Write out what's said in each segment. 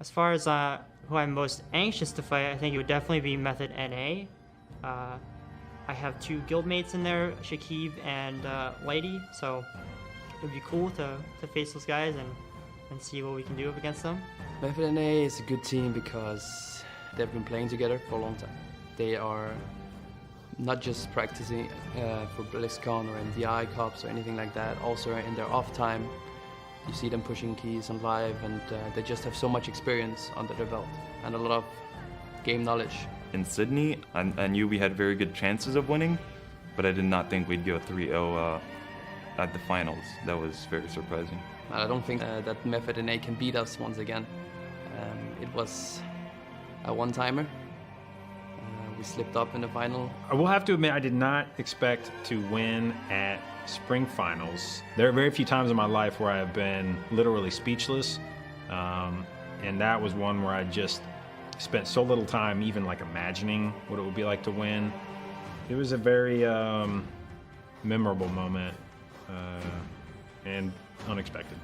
As far as who I'm most anxious to fight, I think it would definitely be Method NA. I have two guildmates in there, Shakib and Lady, so it would be cool to face those guys and see what we can do up against them. Method NA is a good team because they've been playing together for a long time. They are not just practicing for BlizzCon or MDI Cups or anything like that, also in their off time. You see them pushing keys on live, and they just have so much experience under their belt and a lot of game knowledge. In Sydney, I knew we had very good chances of winning, but I did not think we'd go 3-0 at the finals. That was very surprising. I don't think that Method NA can beat us once again. It was a one-timer. We slipped up in the final. I will have to admit, I did not expect to win at spring finals. There are very few times in my life where I have been literally speechless, and that was one where I just spent so little time even like imagining what it would be like to win. It was a very memorable moment and unexpected.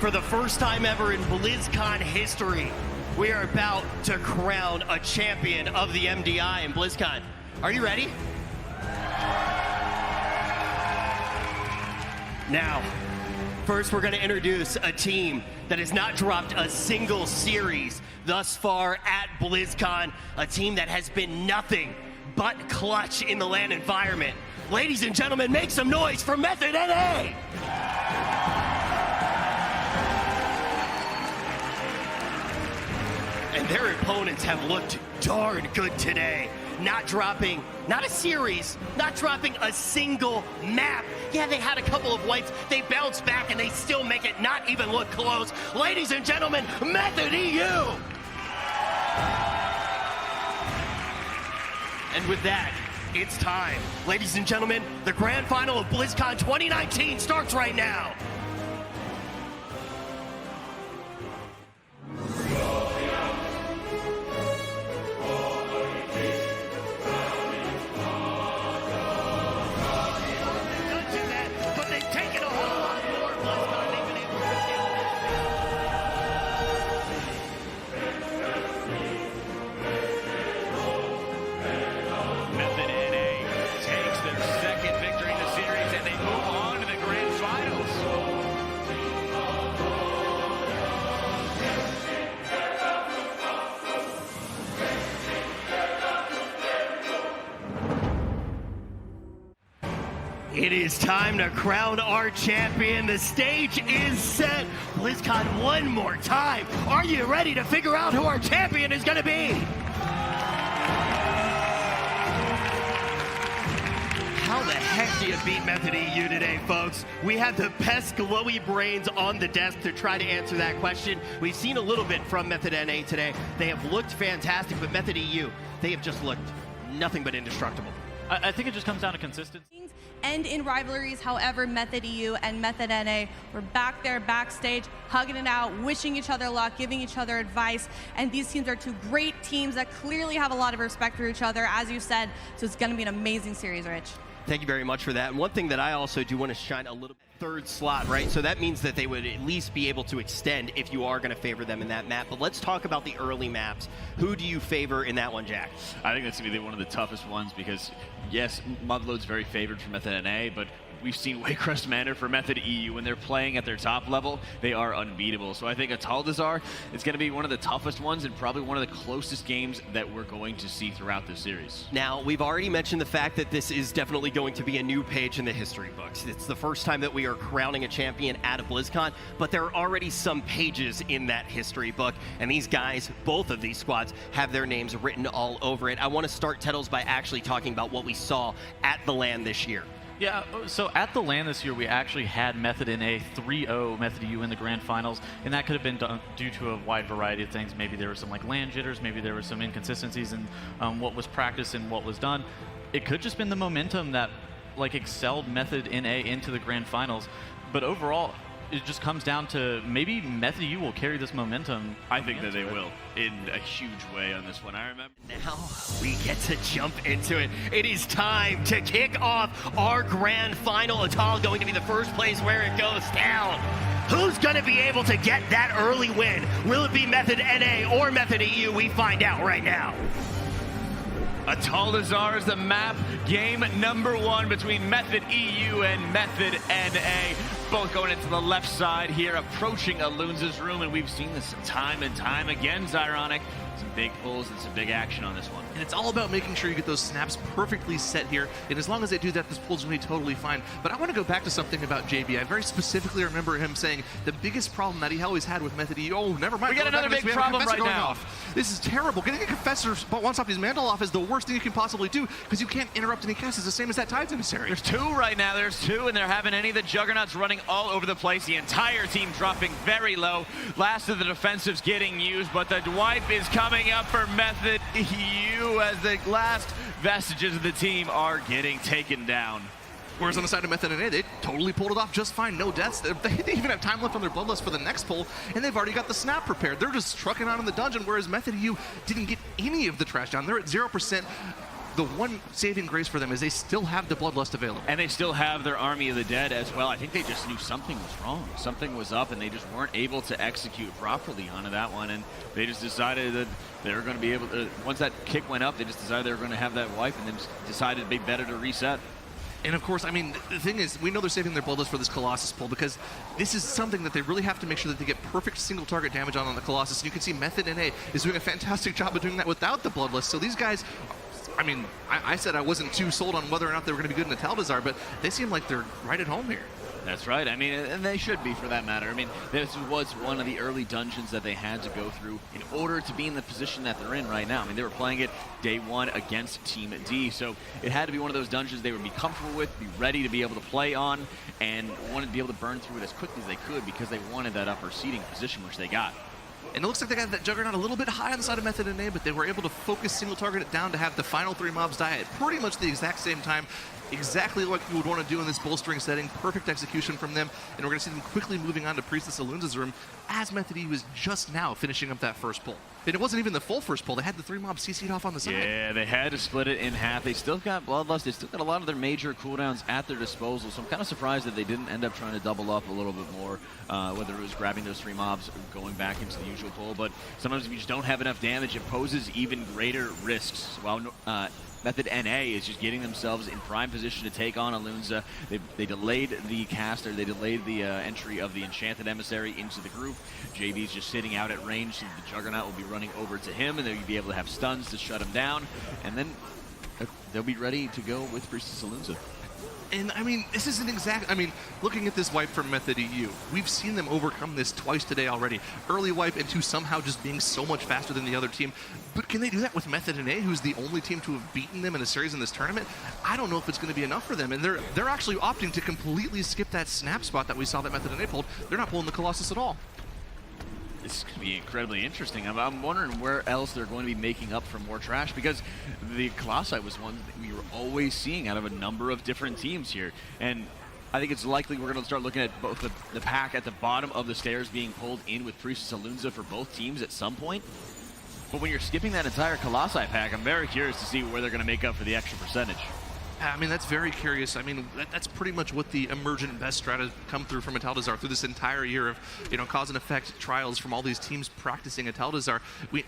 For the first time ever in BlizzCon history, we are about to crown a champion of the MDI in BlizzCon. Are you ready? Now, first we're going to introduce a team that has not dropped a single series thus far at BlizzCon, a team that has been nothing but clutch in the LAN environment. Ladies and gentlemen, make some noise for Method NA! And their opponents have looked darn good today. Not dropping, not a series, not dropping a single map. Yeah, they had a couple of wipes. They bounced back and they still make it not even look close. Ladies and gentlemen, Method EU! And with that, it's time. Ladies and gentlemen, the grand final of BlizzCon 2019 starts right now. It is time to crown our champion. The stage is set. BlizzCon one more time. Are you ready to figure out who our champion is going to be? How the heck do you beat Method EU today, folks? We have the best glowy brains on the desk to try to answer that question. We've seen a little bit from Method NA today. They have looked fantastic, but Method EU, they have just looked nothing but indestructible. I think it just comes down to consistency. And in rivalries, however, Method EU and Method NA were back there backstage, hugging it out, wishing each other luck, giving each other advice. And these teams are two great teams that clearly have a lot of respect for each other, as you said. So it's going to be an amazing series, Rich. Thank you very much for that. And one thing that I also do want to shine a little bit, third slot, right? So that means that they would at least be able to extend if you are going to favor them in that map. But let's talk about the early maps. Who do you favor in that one, Jack? I think that's going to be one of the toughest ones because, yes, Mudload's very favored for Method NA, but we've seen Waycrest Manor for Method EU. When they're playing at their top level, they are unbeatable. So I think Ataldazar is going to be one of the toughest ones and probably one of the closest games that we're going to see throughout this series. Now, we've already mentioned the fact that this is definitely going to be a new page in the history books. It's the first time that we are crowning a champion at a BlizzCon, but there are already some pages in that history book, and these guys, both of these squads, have their names written all over it. I want to start, Tettles, by actually talking about what we saw at the LAN this year. Yeah, so at the LAN this year, we actually had Method NA 3-0 Method EU in the grand finals, and that could have been due to a wide variety of things. Maybe there were some like LAN jitters, maybe there were some inconsistencies in what was practiced and what was done. It could just been the momentum that like excelled Method NA into the grand finals. But overall, it just comes down to maybe Method U will carry this momentum. I think that they will in a huge way on this one. I remember. Now we get to jump into it. It is time to kick off our grand final. Atal going to be the first place where it goes down. Who's going to be able to get that early win? Will it be Method NA or Method EU? We find out right now. Ataldazar is the map. Game number 1 between Method EU and Method NA. Both going into the left side here, approaching Alunza's room, and we've seen this time and time again, Zyronic. Some big pulls and some big action on this one. And it's all about making sure you get those snaps perfectly set here. And as long as they do that, this pull's going to be totally fine. But I want to go back to something about JB. I very specifically remember him saying the biggest problem that he always had with Method EU. Oh, never mind. We got another big problem right now. Off. This is terrible. Getting a Confessor once off his mantle off is the worst thing you can possibly do because you can't interrupt any casts. It's the same as that Tides Emissary. There's 2 right now. There's 2, and they're having any of the Juggernauts running all over the place. The entire team dropping very low. Last of the defensives getting used, but the wipe is coming up for Method EU as the last vestiges of the team are getting taken down. Whereas on the side of Method NA, they totally pulled it off just fine, no deaths. They even have time left on their bloodlust for the next pull, and they've already got the snap prepared. They're just trucking on in the dungeon, whereas Method EU didn't get any of the trash down. They're at 0%. The one saving grace for them is they still have the bloodlust available. And they still have their Army of the Dead as well. I think they just knew something was wrong. Something was up, and they just weren't able to execute properly onto that one. And they just decided that they were going to be able to, once that kick went up, they just decided they were going to have that wipe, and then just decided it'd be better to reset. And of course, I mean, the thing is, we know they're saving their bloodlust for this Colossus pull because this is something that they really have to make sure that they get perfect single target damage on the Colossus. And you can see Method NA is doing a fantastic job of doing that without the bloodlust. So these guys, I mean, I said I wasn't too sold on whether or not they were going to be good in Ataldazar, but they seem like they're right at home here. That's right. I mean, and they should be for that matter. I mean, this was one of the early dungeons that they had to go through in order to be in the position that they're in right now. I mean, they were playing it day 1 against Team D, so it had to be one of those dungeons they would be comfortable with, be ready to be able to play on, and wanted to be able to burn through it as quickly as they could because they wanted that upper seeding position, which they got. And it looks like they got that Juggernaut a little bit high on the side of Method NA, but they were able to focus single target it down to have the final 3 mobs die at pretty much the exact same time. Exactly what you would want to do in this bolstering setting. Perfect execution from them. And we're going to see them quickly moving on to Priestess Alunza's room as Method E was just now finishing up that first pull. And it wasn't even the full first pull. They had the 3 mobs CC'd off on the side. Yeah, they had to split it in half. They still got Bloodlust. They still got a lot of their major cooldowns at their disposal. So I'm kind of surprised that they didn't end up trying to double up a little bit more, whether it was grabbing those 3 mobs or going back into the usual pull. But sometimes if you just don't have enough damage, it poses even greater risks. While Method NA is just getting themselves in prime position to take on Alunza. They delayed the caster, they delayed the entry of the Enchanted Emissary into the group. JB's just sitting out at range, so the Juggernaut will be running over to him, and they'll be able to have stuns to shut him down, and then they'll be ready to go with Priestess Alunza. And I mean, this isn't exact. I mean, looking at this wipe from Method EU, we've seen them overcome this twice today already. Early wipe into somehow just being so much faster than the other team. But can they do that with Method NA, who's the only team to have beaten them in a series in this tournament? I don't know if it's going to be enough for them. And they're actually opting to completely skip that snap spot that we saw that Method NA pulled. They're not pulling the Colossus at all. This could be incredibly interesting. I'm wondering where else they're going to be making up for more trash, because the Colossi was one that we were always seeing out of a number of different teams here. And I think it's likely we're going to start looking at both the pack at the bottom of the stairs being pulled in with Priestess Alunza for both teams at some point. But when you're skipping that entire Colossi pack, I'm very curious to see where they're going to make up for the extra percentage. I mean, that's very curious. I mean, that's pretty much what the emergent best strata come through from Ataldazar through this entire year of, you know, cause and effect trials from all these teams practicing Ataldazar.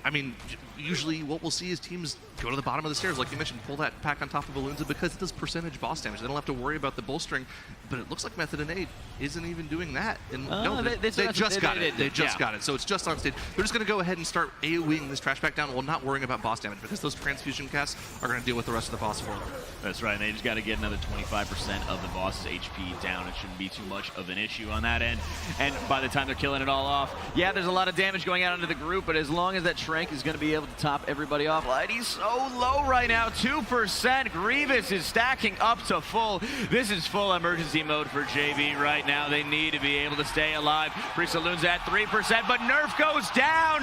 I mean, usually what we'll see is teams go to the bottom of the stairs, like you mentioned, pull that pack on top of Alunza because it does percentage boss damage. They don't have to worry about the bolstering, but it looks like Method NA isn't even doing that. And no, they just got it. They just got it. So it's just on stage. They're just going to go ahead and start AoEing this trash pack down while not worrying about boss damage because those transfusion casts are going to deal with the rest of the boss for them. That's right. They just got to get another 25% of the boss's HP down. It shouldn't be too much of an issue on that end. And by the time they're killing it all off, yeah, there's a lot of damage going out into the group, but as long as that Shrank is going to be able to top everybody off, Lighty's so low right now, 2%. Grievous is stacking up to full. This is full emergency mode for JB right now. They need to be able to stay alive. Priestess Alunza at 3%, but Nerf goes down.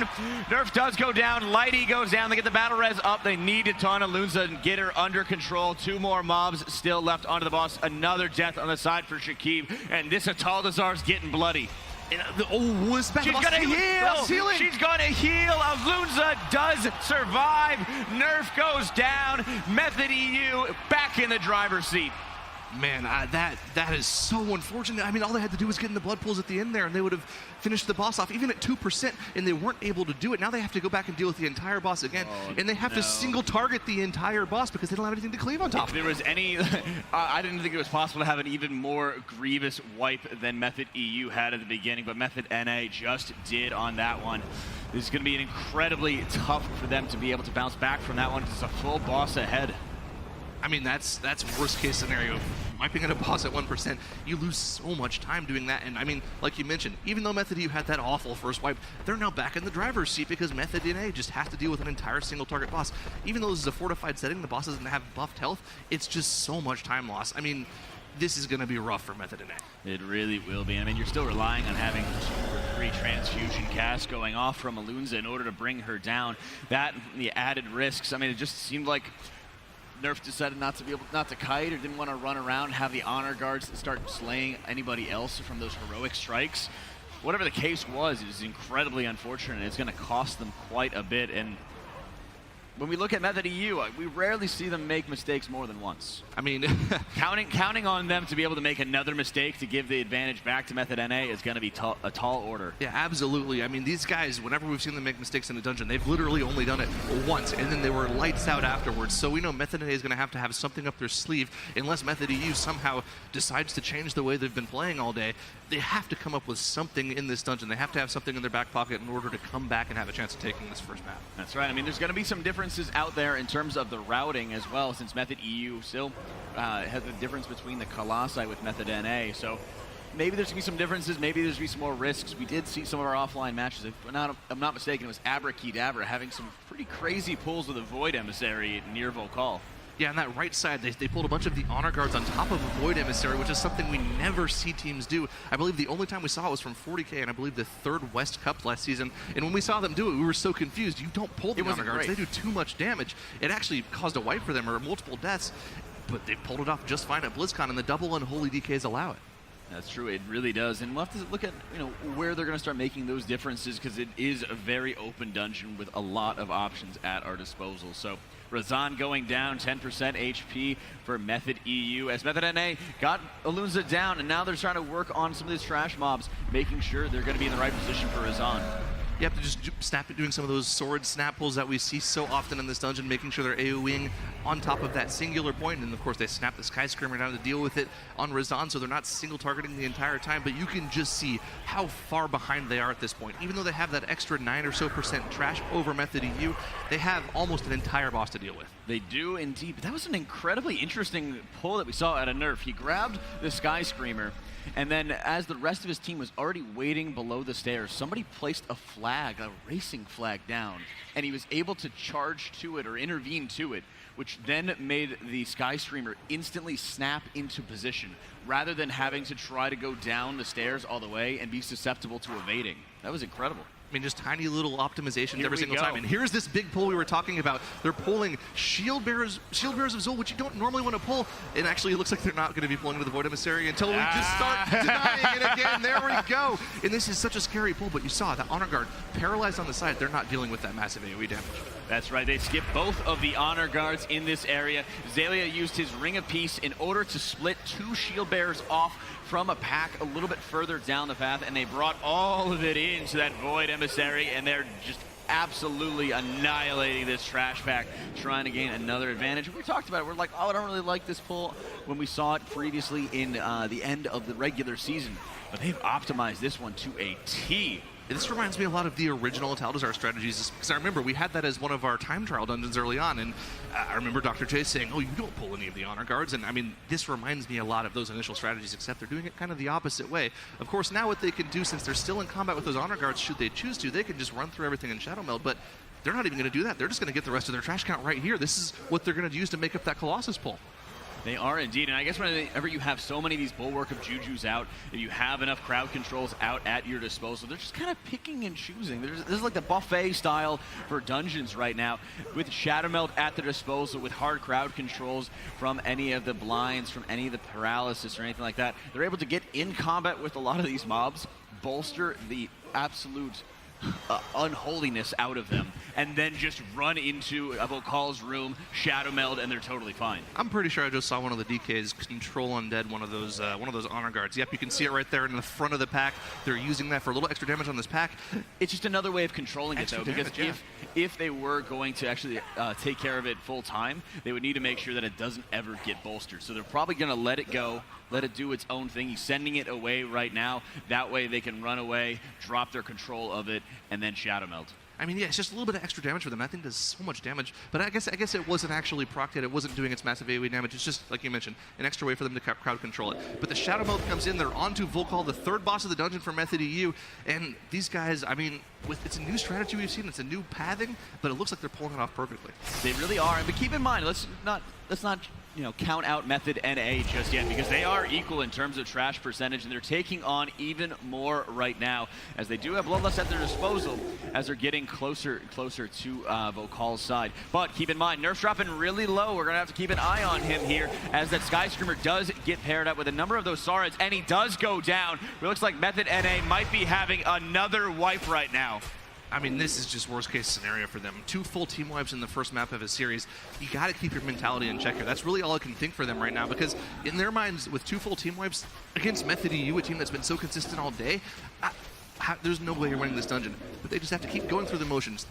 Nerf does go down. Lighty goes down. They get the battle res up. They need to taunt Alunza and get her under control. 2 more mobs still left onto the boss. Another death on the side for Shakib, and this Ataldazar's getting bloody. She's gonna heal! She's gonna heal! Alunza does survive! Nerf goes down! Method EU back in the driver's seat. Man, that is so unfortunate. I mean, all they had to do was get in the blood pools at the end there, and they would have finished the boss off, even at 2%, and they weren't able to do it. Now they have to go back and deal with the entire boss again, and they have to single target the entire boss because they don't have anything to cleave on top. If there was any, I didn't think it was possible to have an even more grievous wipe than Method EU had at the beginning, but Method NA just did on that one. This is going to be incredibly tough for them to be able to bounce back from that one. It's a full boss ahead. I mean, that's worst case scenario. Wiping out a boss at 1%, you lose so much time doing that. And I mean, like you mentioned, even though Method EU had that awful first wipe, they're now back in the driver's seat because Method NA just has to deal with an entire single target boss. Even though this is a fortified setting, the boss doesn't have buffed health, it's just so much time loss. I mean, this is going to be rough for Method NA. It really will be. I mean, you're still relying on having 2 or 3 transfusion casts going off from Alunza in order to bring her down. That and the added risks. I mean, it just seemed like Nerf decided not to kite or didn't want to run around and have the honor guards start slaying anybody else from those heroic strikes. Whatever the case was, it was incredibly unfortunate. It's going to cost them quite a bit. And when we look at Method EU, we rarely see them make mistakes more than once. I mean, counting on them to be able to make another mistake to give the advantage back to Method NA is going to be a tall order. Yeah, absolutely. I mean, these guys, whenever we've seen them make mistakes in a dungeon, they've literally only done it once, and then they were lights out afterwards. So we know Method NA is going to have something up their sleeve, unless Method EU somehow decides to change the way they've been playing all day. They have to come up with something in this dungeon. They have to have something in their back pocket in order to come back and have a chance of taking this first map. That's right. I mean, there's going to be some differences out there in terms of the routing as well, since Method EU still has the difference between the Colossi with Method NA. So maybe there's going to be some differences. Maybe there's going to be some more risks. We did see some of our offline matches. If I'm not mistaken, it was Abracadabra having some pretty crazy pulls with a Void Emissary near Volcall. Yeah, on that right side, they pulled a bunch of the honor guards on top of a Void Emissary, which is something we never see teams do. I believe the only time we saw it was from 40K, and I believe the 3rd West Cup last season. And when we saw them do it, we were so confused. You don't pull the honor guards. They do too much damage. It actually caused a wipe for them or multiple deaths, but they pulled it off just fine at BlizzCon, and the double unholy DKs allow it. That's true, it really does. And we'll have to look at where they're going to start making those differences, because it is a very open dungeon with a lot of options at our disposal. So Razan going down 10% HP for Method EU, as Method NA got Alunza down, and now they're trying to work on some of these trash mobs, making sure they're going to be in the right position for Razan. You have to just snap it, doing some of those sword snap pulls that we see so often in this dungeon, making sure they're AoEing on top of that singular point. And of course, they snap the Skyscraper down to deal with it on Razan, so they're not single targeting the entire time. But you can just see how far behind they are at this point. Even though they have that extra 9% or so trash over Method EU, they have almost an entire boss to deal with. They do indeed. But that was an incredibly interesting pull that we saw at a Nerf. He grabbed the Sky Screamer, and then as the rest of his team was already waiting below the stairs, somebody placed a flag, a racing flag down, and he was able to charge to it or intervene to it, which then made the Sky Screamer instantly snap into position, rather than having to try to go down the stairs all the way and be susceptible to evading. That was incredible. I mean, just tiny little optimizations every single time. And here's this big pull we were talking about. They're pulling Shield Bearers of Zul, which you don't normally want to pull. And actually, it looks like they're not going to be pulling with the Void Emissary until we just start denying it again. There we go. And this is such a scary pull, but you saw that Honor Guard paralyzed on the side. They're not dealing with that massive AoE damage. That's right. They skipped both of the Honor Guards in this area. Xaylia used his Ring of Peace in order to split 2 Shield Bearers off from a pack a little bit further down the path, and they brought all of it into that Void Emissary, and they're just absolutely annihilating this trash pack, trying to gain another advantage. We talked about it. We're like, oh, I don't really like this pull when we saw it previously in the end of the regular season, but they've optimized this one to a T. This reminds me a lot of the original Ataldazar strategies, because I remember we had that as one of our time trial dungeons early on, and I remember Dr. J saying, oh, you don't pull any of the honor guards, and I mean, this reminds me a lot of those initial strategies, except they're doing it kind of the opposite way. Of course, now what they can do, since they're still in combat with those honor guards, should they choose to, they can just run through everything in Shadow Meld, but they're not even going to do that. They're just going to get the rest of their trash count right here. This is what they're going to use to make up that Colossus pull. They are indeed, and I guess whenever you have so many of these Bulwark of Jujus out, if you have enough crowd controls out at your disposal, they're just kind of picking and choosing. This is like the buffet style for dungeons right now, with Shadow Meld at their disposal, with hard crowd controls from any of the blinds, from any of the paralysis or anything like that. They're able to get in combat with a lot of these mobs, bolster the absolute unholiness out of them, and then just run into a Vokal's room, Shadow Meld, and they're totally fine. I'm pretty sure I just saw one of the DKs control undead one of those honor guards. Yep, you can see it right there in the front of the pack. They're using that for a little extra damage on this pack. It's just another way of controlling it, though, because if they were going to actually take care of it full time, they would need to make sure that it doesn't ever get bolstered. So they're probably going to let it go, let it do its own thing. He's sending it away right now. That way they can run away, drop their control of it, and then Shadow Meld. I mean, yeah, it's just a little bit of extra damage for them. That thing does so much damage, but I guess it wasn't actually procced yet. It wasn't doing its massive AoE damage. It's just, like you mentioned, an extra way for them to crowd control it. But the Shadow Meld comes in. They're onto Volkal, the third boss of the dungeon for Method EU, and these guys, I mean, it's a new strategy we've seen. It's a new pathing, but it looks like they're pulling it off perfectly. They really are. But keep in mind, let's not count out Method NA just yet, because they are equal in terms of trash percentage, and they're taking on even more right now, as they do have Bloodlust at their disposal as they're getting closer to Vokal's side. But keep in mind, Nerf's dropping really low. We're going to have to keep an eye on him here, as that Sky Screamer does get paired up with a number of those Saurons, and he does go down. It looks like Method NA might be having another wipe right now. I mean, this is just worst case scenario for them. 2 full team wipes in the first map of a series. You got to keep your mentality in check here. That's really all I can think for them right now, because in their minds, with 2 full team wipes against Method EU, a team that's been so consistent all day, there's no way you're winning this dungeon. But they just have to keep going through the motions,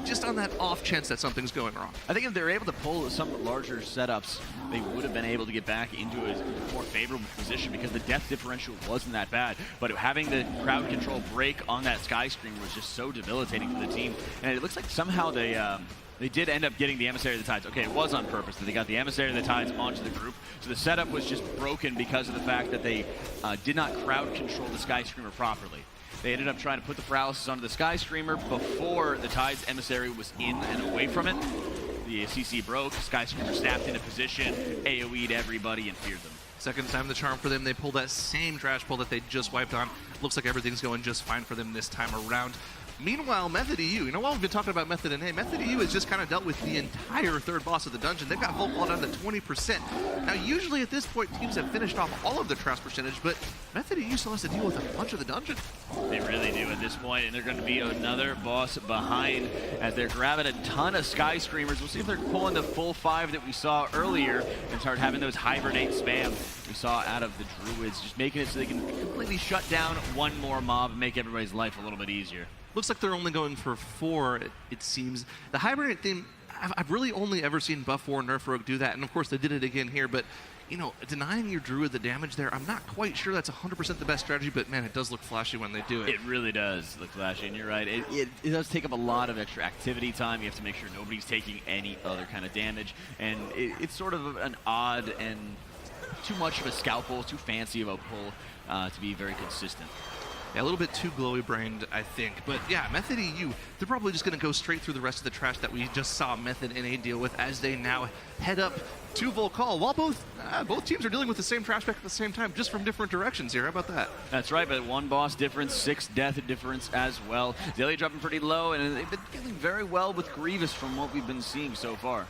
just on that off chance that something's going wrong. I think if they're able to pull some larger setups, they would have been able to get back into a more favorable position, because the death differential wasn't that bad. But having the crowd control break on that Sky Screamer was just so debilitating for the team. And it looks like somehow they did end up getting the Emissary of the Tides. Okay, it was on purpose that they got the Emissary of the Tides onto the group. So the setup was just broken because of the fact that they did not crowd control the Sky Screamer properly. They ended up trying to put the paralysis onto the Sky Screamer before the Tide's Emissary was in and away from it. The CC broke, Sky Screamer snapped into position, AoE'd everybody and feared them. Second time the charm for them. They pulled that same trash pull that they just wiped on. Looks like everything's going just fine for them this time around. Meanwhile, Method EU, while we've been talking about Method NA, Method EU has just kind of dealt with the entire third boss of the dungeon. They've got Volkal down to 20%. Now, usually at this point, teams have finished off all of their trash percentage, but Method EU still has to deal with a bunch of the dungeon. They really do at this point, and they're going to be another boss behind as they're grabbing a ton of Sky Screamers. We'll see if they're pulling the full 5 that we saw earlier and start having those hibernate spam we saw out of the Druids, just making it so they can completely shut down one more mob and make everybody's life a little bit easier. Looks like they're only going for 4, it seems. The hibernate theme, I've really only ever seen Buff War and Nerf Rogue do that, and of course they did it again here, but denying your Druid the damage there, I'm not quite sure that's 100% the best strategy, but man, it does look flashy when they do it. It really does look flashy, and you're right. It does take up a lot of extra activity time. You have to make sure nobody's taking any other kind of damage, and it's sort of an odd and too much of a scalpel, too fancy of a pull to be very consistent. Yeah, a little bit too glowy-brained, I think. But yeah, Method EU, they're probably just going to go straight through the rest of the trash that we just saw Method NA deal with, as they now head up to Volkal, while both teams are dealing with the same trash pack at the same time, just from different directions here. How about that? That's right, but 1 boss difference, 6 death difference as well. Zelia dropping pretty low, and they've been dealing very well with Grievous from what we've been seeing so far.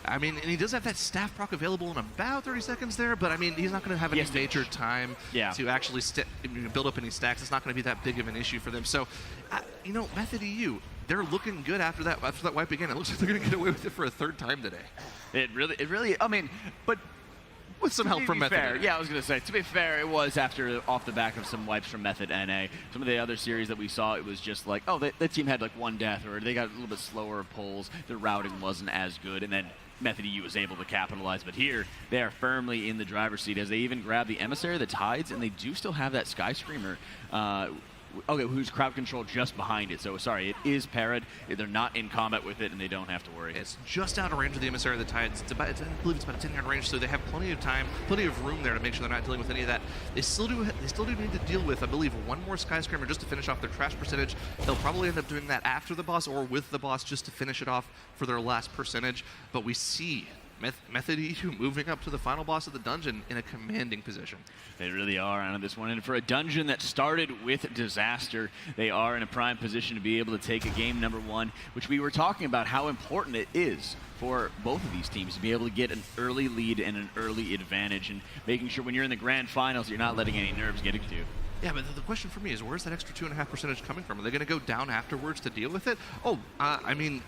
I mean, and he does have that staff proc available in about 30 seconds there, but I mean, he's not going to have any major time to actually build up any stacks. It's not going to be that big of an issue for them. So, Method EU, they're looking good after that wipe again. It looks like they're going to get away with it for a 3rd time today. It really, I mean, but with some help from Method NA. NA. Yeah, I was going to say, to be fair, it was off the back of some wipes from Method NA. Some of the other series that we saw, it was just like, oh, that team had like 1 death, or they got a little bit slower pulls. Their routing wasn't as good, and then Method EU was able to capitalize. But here, they are firmly in the driver's seat, as they even grab the Emissary of the Tides, and they do still have that Sky Screamer, who's crowd control just behind it. So, sorry, it is parried. They're not in combat with it, and they don't have to worry. It's just out of range of the Emissary of the Tides. I believe it's about a 10-yard range, so they have plenty of time, plenty of room there to make sure they're not dealing with any of that. They still do need to deal with, I believe, 1 more Sky Screamer just to finish off their trash percentage. They'll probably end up doing that after the boss or with the boss just to finish it off for their last percentage. But we see Method EU moving up to the final boss of the dungeon in a commanding position. They really are on this one. And for a dungeon that started with disaster, they are in a prime position to be able to take a game number 1, which we were talking about how important it is for both of these teams to be able to get an early lead and an early advantage, and making sure when you're in the grand finals, you're not letting any nerves get to you. Yeah, but the question for me is, where's that extra 2.5% coming from? Are they going to go down afterwards to deal with it? Oh, I mean,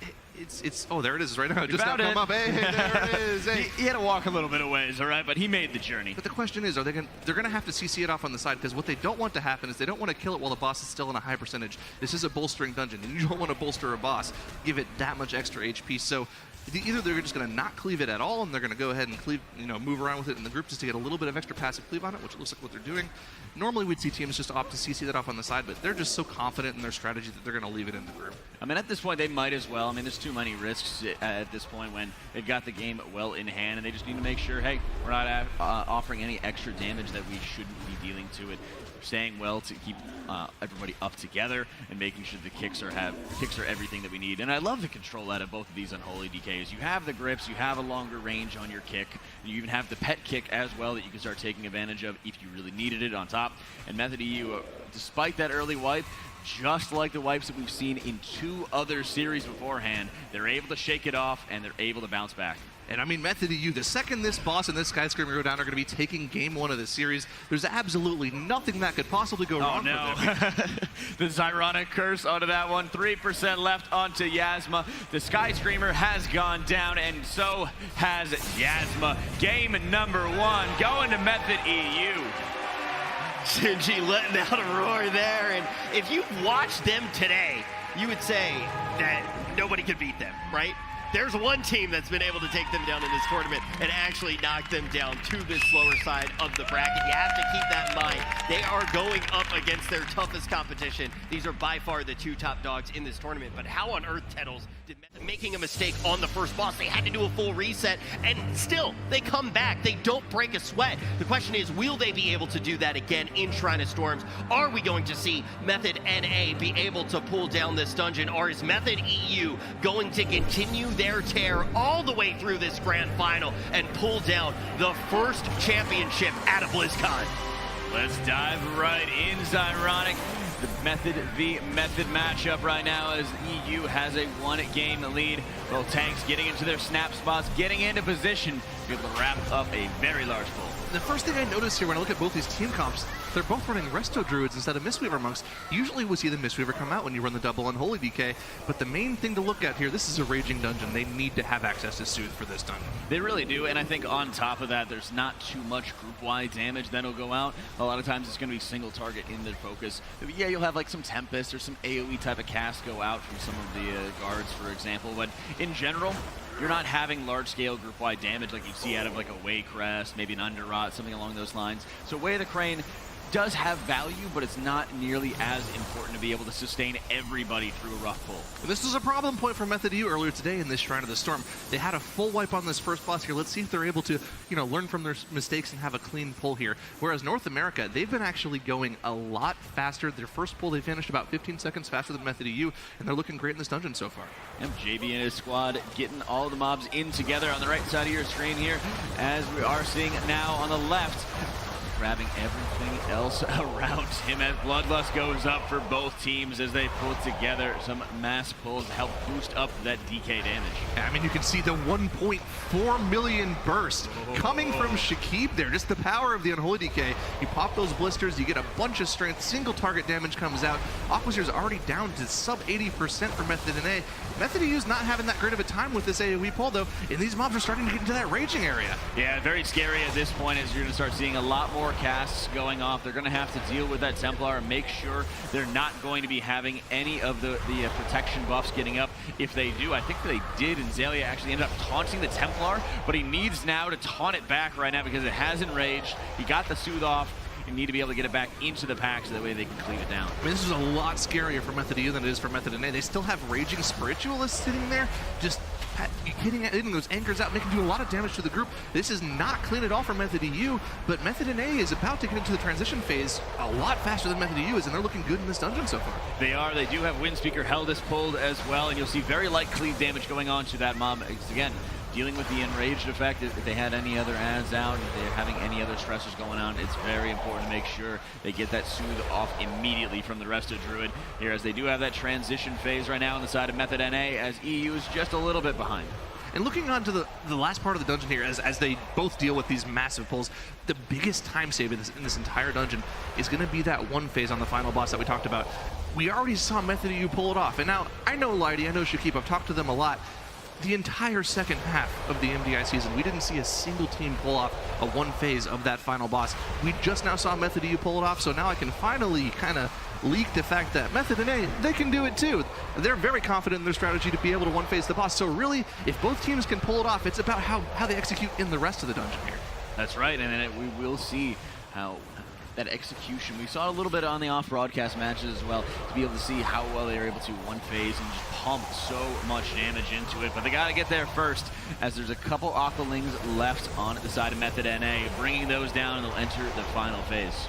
oh, there it is right now. Just now come up. Hey, there it is. Hey. He had to walk a little bit of ways, all right, but he made the journey. But the question is, they're going to have to CC it off on the side, because what they don't want to happen is they don't want to kill it while the boss is still in a high percentage. This is a bolstering dungeon, and you don't want to bolster a boss, give it that much extra HP. So either they're just going to not cleave it at all, and they're going to go ahead and cleave, move around with it in the group just to get a little bit of extra passive cleave on it, which looks like what they're doing. Normally we'd see teams just opt to CC that off on the side, but they're just so confident in their strategy that they're going to leave it in the group. I mean, at this point, they might as well. I mean, there's too many risks at this point when they've got the game well in hand, and they just need to make sure, hey, we're not offering any extra damage that we shouldn't be dealing to it. Staying well to keep everybody up together and making sure the kicks are everything that we need. And I love the control out of both of these Unholy DKs. You have the grips, you have a longer range on your kick, and you even have the pet kick as well that you can start taking advantage of if you really needed it on top. And Method EU, despite that early wipe, just like the wipes that we've seen in 2 other series beforehand, they're able to shake it off and they're able to bounce back. And I mean, Method EU, the second this boss and this Skyscraper go down, are going to be taking game 1 of the series. There's absolutely nothing that could possibly go wrong for them. The Zyronic curse onto that one. 3% left onto Yasma. The Skyscreamer has gone down, and so has Yasma. Game number 1 going to Method EU. Shinji letting out a roar there, and if you watched them today, you would say that nobody could beat them, right? There's one team that's been able to take them down in this tournament and actually knock them down to the slower side of the bracket. You have to keep that in mind. They are going up against their toughest competition. These are by far the 2 top dogs in this tournament. But how on earth, Tettles, did making a mistake on the first boss? They had to do a full reset, and still, they come back. They don't break a sweat. The question is, will they be able to do that again in Shrine of Storms? Are we going to see Method NA be able to pull down this dungeon, or is Method EU going to continue their tear all the way through this grand final and pull down the first championship at a BlizzCon? Let's dive right in, Zyronic. The Method v Method matchup right now as EU has a 1-game lead. Both tanks getting into their snap spots, getting into position to be able to wrap up a very large pull. The first thing I noticed here when I look at both these team comps, they're both running Resto Druids instead of Mistweaver Monks. Usually we see the Mistweaver come out when you run the double Unholy DK, but the main thing to look at here, this is a raging dungeon. They need to have access to Soothe for this dungeon. They really do, and I think on top of that, there's not too much group-wide damage that'll go out. A lot of times it's going to be single target in their focus. Yeah, you'll have like some Tempest or some AoE type of cast go out from some of the guards, for example, but in general, you're not having large-scale group-wide damage like you see out of like a Waycrest, maybe an Underrot, something along those lines. So Way of the Crane does have value, but it's not nearly as important to be able to sustain everybody through a rough pull. This was a problem point for Method EU earlier today in this Shrine of the Storm. They had a full wipe on this first boss here. Let's see if they're able to, learn from their mistakes and have a clean pull here. Whereas North America, they've been actually going a lot faster. Their first pull, they finished about 15 seconds faster than Method EU, and they're looking great in this dungeon so far. Yep, JB and his squad getting all the mobs in together on the right side of your screen here, as we are seeing now on the left. Grabbing everything else around him as Bloodlust goes up for both teams as they pull together some mass pulls to help boost up that DK damage. I mean, you can see the 1.4 million burst coming from Shakib there. Just the power of the Unholy DK. You pop those blisters, you get a bunch of strength, single target damage comes out. Aquazier's already down to sub 80% for Method NA. Method EU's not having that great of a time with this AoE pull though, and these mobs are starting to get into that raging area. Yeah, very scary at this point as you're going to start seeing a lot more casts going off. They're going to have to deal with that Templar and make sure they're not going to be having any of the protection buffs getting up. If they do, I think they did, and Zalia actually ended up taunting the Templar, but he needs now to taunt it back right now because it has enraged. He got the Soothe off. You need to be able to get it back into the pack so that way they can clean it down. I mean, this is a lot scarier for Method EU than it is for Method NA. They still have Raging Spiritualists sitting there, just hitting those anchors out, making do a lot of damage to the group. This is not clean at all for Method EU, but Method NA is about to get into the transition phase a lot faster than Method EU is, and they're looking good in this dungeon so far. They are. They do have Windspeaker Heldis pulled as well, and you'll see very light cleave damage going on to that mob. Again, dealing with the enraged effect. If they had any other ads out, if they're having any other stressors going on, it's very important to make sure they get that soothe off immediately from the rest of Druid here, as they do have that transition phase right now on the side of Method NA, as EU is just a little bit behind. And looking on to the last part of the dungeon here, as they both deal with these massive pulls, the biggest time save in this entire dungeon is going to be that one phase on the final boss that we talked about. We already saw Method EU pull it off, and now I know Lighty, I know Shakib, I've talked to them a lot. The entire second half of the MDI season, we didn't see a single team pull off a one phase of that final boss. We just now saw Method EU pull it off, so now I can finally kind of leak the fact that Method NA, they can do it too. They're very confident in their strategy to be able to one phase the boss. So really, if both teams can pull it off, it's about how they execute in the rest of the dungeon here. That's right, and then we will see how that execution, we saw a little bit on the off-broadcast matches as well, to be able to see how well they were able to one phase and just pump so much damage into it. But they got to get there first, as there's a couple Aqualings left on the side of Method NA. Bringing those down, and they'll enter the final phase.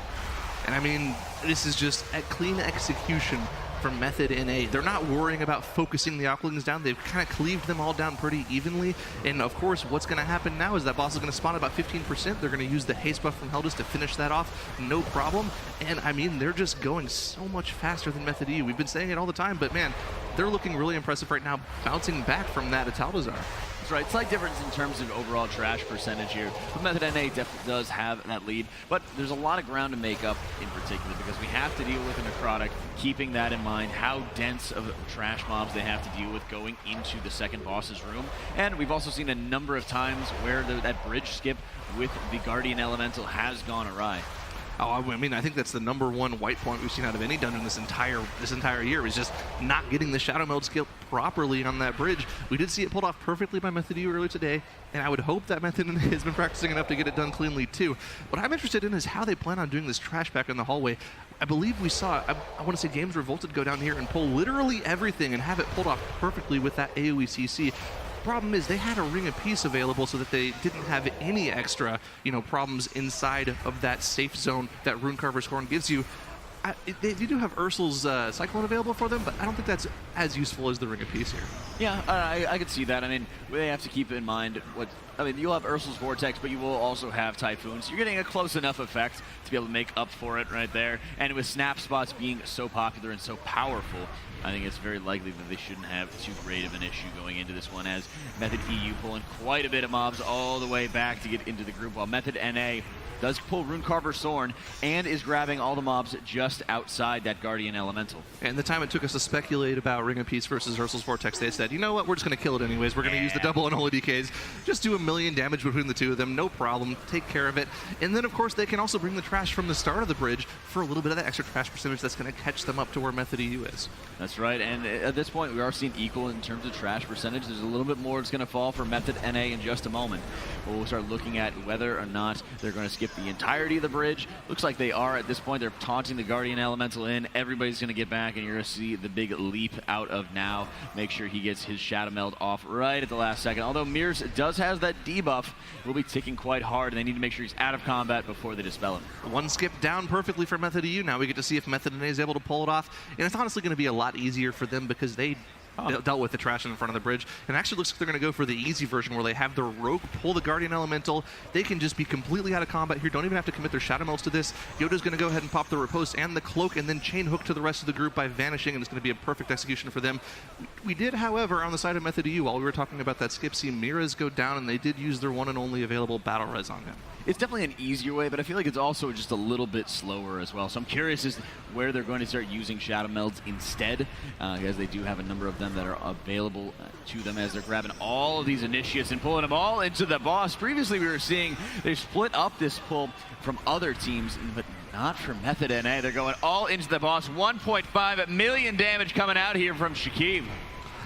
And I mean, this is just a clean execution from Method NA. They're not worrying about focusing the Aqualings down. They've kind of cleaved them all down pretty evenly. And of course, what's going to happen now is that boss is going to spawn at about 15%. They're going to use the haste buff from Heldis to finish that off, no problem. And I mean, they're just going so much faster than Method EU. We've been saying it all the time, but man, they're looking really impressive right now, bouncing back from that Ataldazar. That's right, slight difference in terms of overall trash percentage here. But Method NA definitely does have that lead, but there's a lot of ground to make up in particular, because we have to deal with a necrotic, keeping that in mind, how dense of trash mobs they have to deal with going into the second boss's room. And we've also seen a number of times where that bridge skip with the Guardian Elemental has gone awry. Oh, I mean, I think that's the #1 white point we've seen out of any dungeon this entire year, is just not getting the Shadow Meld skill properly on that bridge. We did see it pulled off perfectly by Method EU earlier today, and I would hope that Method has been practicing enough to get it done cleanly too. What I'm interested in is how they plan on doing this trash back in the hallway. I believe we saw, I want to say Games Revolted go down here and pull literally everything and have it pulled off perfectly with that AoE CC. Problem is, they had a Ring of Peace available so that they didn't have any extra, problems inside of that safe zone that Runecarver's Horn gives you. They do have Ursul's Cyclone available for them, but I don't think that's as useful as the Ring of Peace here. Yeah, I could see that. I mean, they have to keep in mind you'll have Ursul's Vortex, but you will also have Typhoons. You're getting a close enough effect to be able to make up for it right there. And with Snap Spots being so popular and so powerful, I think it's very likely that they shouldn't have too great of an issue going into this one, as Method EU pulling quite a bit of mobs all the way back to get into the group, while Method NA does pull Runecarver's Thorn and is grabbing all the mobs just outside that Guardian Elemental. And the time it took us to speculate about Ring of Peace versus Ursul's Vortex, they said, you know what, we're just going to kill it anyways. We're going to use the double unholy DKs. Just do 1,000,000 damage between the two of them, no problem. Take care of it. And then, of course, they can also bring the trash from the start of the bridge for a little bit of that extra trash percentage that's going to catch them up to where Method EU is. That's right, and at this point, we are seeing equal in terms of trash percentage. There's a little bit more that's going to fall for Method NA in just a moment. We'll start looking at whether or not they're going to skip the entirety of the bridge. Looks like they are at this point. They're taunting the Guardian Elemental in. Everybody's going to get back, and you're going to see the big leap out of now. Make sure he gets his Shadow Meld off right at the last second. Although Mears does have that debuff, will be ticking quite hard, and they need to make sure he's out of combat before they dispel him. One skip down perfectly for Method EU. Now we get to see if Method NA is able to pull it off, and it's honestly going to be a lot easier for them because they dealt with the trash in front of the bridge. And actually looks like they're going to go for the easy version where they have the Rogue pull the Guardian Elemental. They can just be completely out of combat here. Don't even have to commit their Shadow Melds to this. Yoda's going to go ahead and pop the Riposte and the Cloak and then chain hook to the rest of the group by vanishing, and it's going to be a perfect execution for them. We did, however, on the side of Method EU, while we were talking about that skip, see Miras go down, and they did use their one and only available Battle Res on him. It's definitely an easier way, but I feel like it's also just a little bit slower as well. So I'm curious as to where they're going to start using Shadow Melds instead, because they do have a number of them that are available to them as they're grabbing all of these Initiates and pulling them all into the boss. Previously, we were seeing they split up this pull from other teams, but not for Method NA. They're going all into the boss. 1.5 million damage coming out here from Shakib.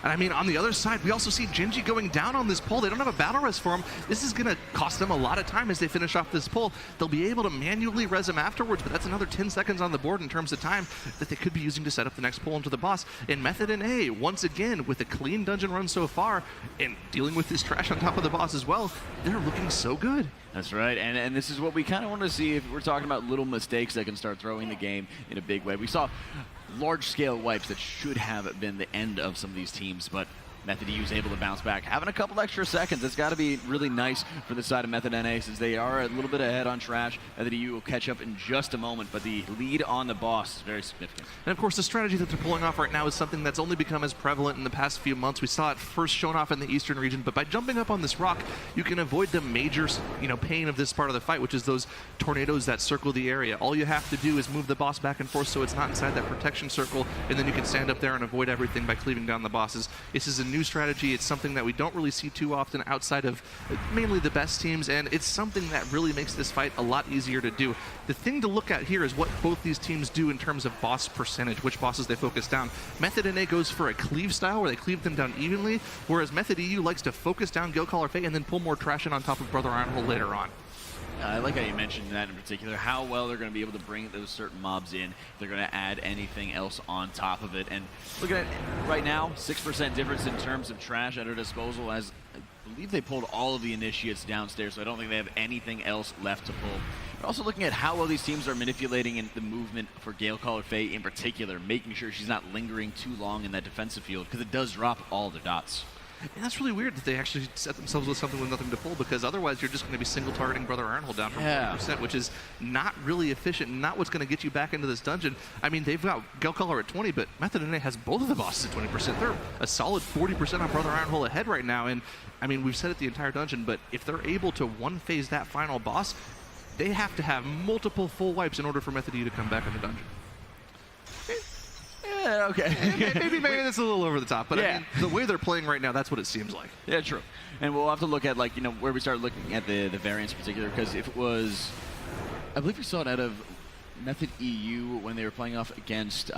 And I mean, on the other side, we also see Genji going down on this pull. They don't have a battle res for him. This is going to cost them a lot of time as they finish off this pull. They'll be able to manually res him afterwards, but that's another 10 seconds on the board in terms of time that they could be using to set up the next pull into the boss. And Method NA, once again, with a clean dungeon run so far, and dealing with this trash on top of the boss as well, they're looking so good. That's right, and this is what we kind of want to see if we're talking about little mistakes that can start throwing the game in a big way. We saw large-scale wipes that should have been the end of some of these teams, but Method EU is able to bounce back. Having a couple extra seconds, it's got to be really nice for the side of Method NA, since they are a little bit ahead on Trash. Method EU will catch up in just a moment, but the lead on the boss is very significant. And of course, the strategy that they're pulling off right now is something that's only become as prevalent in the past few months. We saw it first shown off in the eastern region, but by jumping up on this rock, you can avoid the major, pain of this part of the fight, which is those tornadoes that circle the area. All you have to do is move the boss back and forth so it's not inside that protection circle, and then you can stand up there and avoid everything by cleaving down the bosses. This is a new strategy. It's something that we don't really see too often outside of mainly the best teams, and it's something that really makes this fight a lot easier to do. The thing to look at here is what both these teams do in terms of boss percentage, which bosses they focus down. Method NA goes for a cleave style where they cleave them down evenly, whereas Method EU likes to focus down Go Caller Faye and then pull more trash in on top of Brother Ironhole later on. I like how you mentioned that in particular, how well they're going to be able to bring those certain mobs in. They're going to add anything else on top of it. And look at it right now, 6% difference in terms of trash at their disposal, as I believe they pulled all of the initiates downstairs, so I don't think they have anything else left to pull. We're also looking at how well these teams are manipulating in the movement for Gale Caller Faye in particular, making sure she's not lingering too long in that defensive field, because it does drop all the dots. And that's really weird that they actually set themselves with something with nothing to pull, because otherwise you're just going to be single targeting Brother Ironhole down from 40%, which is not really efficient and not what's going to get you back into this dungeon. I mean, they've got Gale Caller at 20, but Method NA has both of the bosses at 20%. They're a solid 40% on Brother Ironhole ahead right now, and I mean, we've said it the entire dungeon, but if they're able to one-phase that final boss, they have to have multiple full wipes in order for Method E to come back in the dungeon. Yeah, okay. maybe that's a little over the top, but I mean, the way they're playing right now, that's what it seems like. Yeah, true. And we'll have to look at, like, where we start looking at the variance in particular, because if it was, I believe we saw it out of Method EU when they were playing off against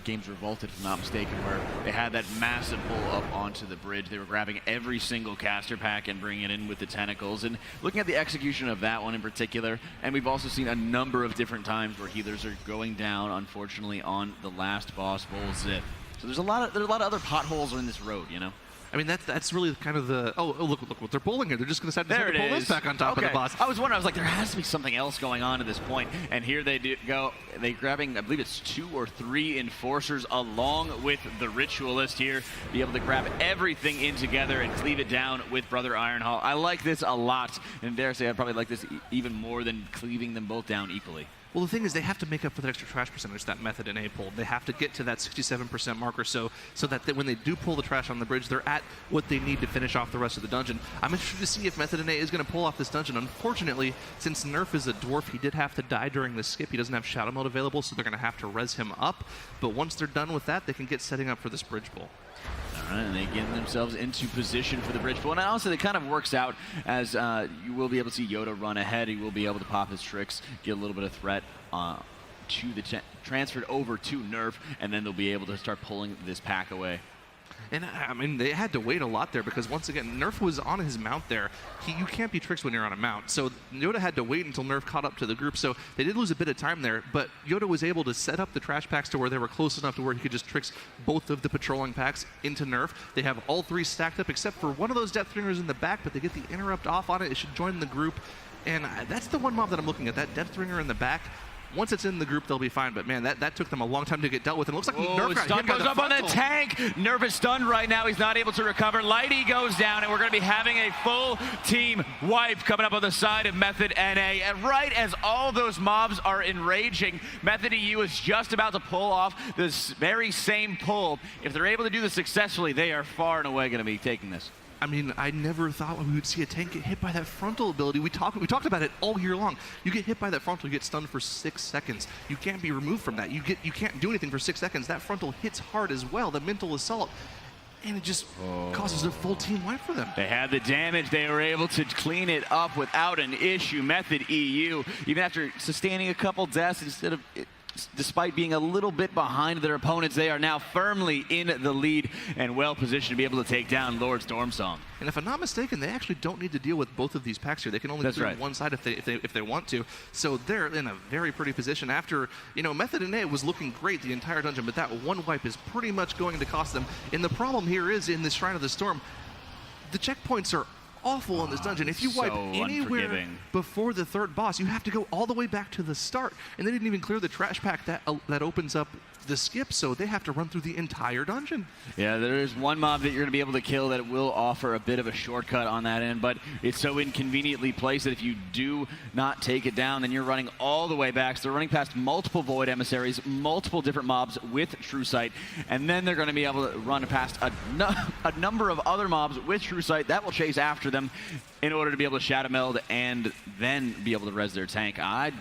Games Revolted, if I'm not mistaken, where they had that massive pull up onto the bridge. They were grabbing every single caster pack and bringing it in with the tentacles. And looking at the execution of that one in particular, and we've also seen a number of different times where healers are going down, unfortunately, on the last boss, Bull Zip. So there's a lot of other potholes in this road, I mean, that's really kind of the, look what they're pulling here. They're just going to decide to pull this back on top of the boss. I was wondering, I was like, there has to be something else going on at this point. And here they go. They're grabbing, I believe it's 2 or 3 enforcers along with the ritualist here. Be able to grab everything in together and cleave it down with Brother Ironhole. I like this a lot. And dare say I'd probably like this even more than cleaving them both down equally. Well, the thing is, they have to make up for the extra trash percentage that Method NA pulled. They have to get to that 67% marker so that when they do pull the trash on the bridge, they're at what they need to finish off the rest of the dungeon. I'm interested to see if Method NA is going to pull off this dungeon. Unfortunately, since Nerf is a dwarf, he did have to die during the skip. He doesn't have Shadow Mode available, so they're going to have to res him up. But once they're done with that, they can get setting up for this bridge pull. All right, and they get themselves into position for the bridge pull. And honestly, it kind of works out as you will be able to see Yoda run ahead. He will be able to pop his tricks, get a little bit of threat to the transferred over to Nerf, and then they'll be able to start pulling this pack away. And I mean, they had to wait a lot there because once again, Nerf was on his mount there. You can't be tricked when you're on a mount. So Yoda had to wait until Nerf caught up to the group. So they did lose a bit of time there, but Yoda was able to set up the trash packs to where they were close enough to where he could just trick both of the patrolling packs into Nerf. They have all 3 stacked up except for one of those Depth Ringers in the back, but they get the interrupt off on it. It should join the group. And that's the one mob that I'm looking at, that Depth Ringer in the back. Once it's in the group, they'll be fine. But, man, that took them a long time to get dealt with. And it looks like Nerf got hit by the goes up on the tank. Nerf is stunned right now. He's not able to recover. Lighty goes down, and we're going to be having a full team wipe coming up on the side of Method NA. And right as all those mobs are enraging, Method EU is just about to pull off this very same pull. If they're able to do this successfully, they are far and away going to be taking this. I mean, I never thought we would see a tank get hit by that frontal ability. We talked about it all year long. You get hit by that frontal, you get stunned for 6 seconds. You can't be removed from that. You can't do anything for 6 seconds. That frontal hits hard as well, the mental assault. And it just causes a full team wipe for them. They had the damage. They were able to clean it up without an issue. Method EU, even after sustaining a couple deaths, despite being a little bit behind their opponents, they are now firmly in the lead and well positioned to be able to take down Lord Stormsong. And if I'm not mistaken, they actually don't need to deal with both of these packs here. They can only clear one side if they want to. So they're in a very pretty position after, Method NA was looking great the entire dungeon, but that one wipe is pretty much going to cost them. And the problem here is in this Shrine of the Storm, the checkpoints are awful in this dungeon. If you wipe anywhere before the 3rd boss, you have to go all the way back to the start. And they didn't even clear the trash pack that opens up the skip, so they have to run through the entire dungeon. Yeah, there is one mob that you're going to be able to kill that will offer a bit of a shortcut on that end, but it's so inconveniently placed that if you do not take it down, then you're running all the way back. So they're running past multiple Void Emissaries, multiple different mobs with True Sight, and then they're going to be able to run past a number of other mobs with True Sight that will chase after them in order to be able to Shadow Meld and then be able to res their tank. I'm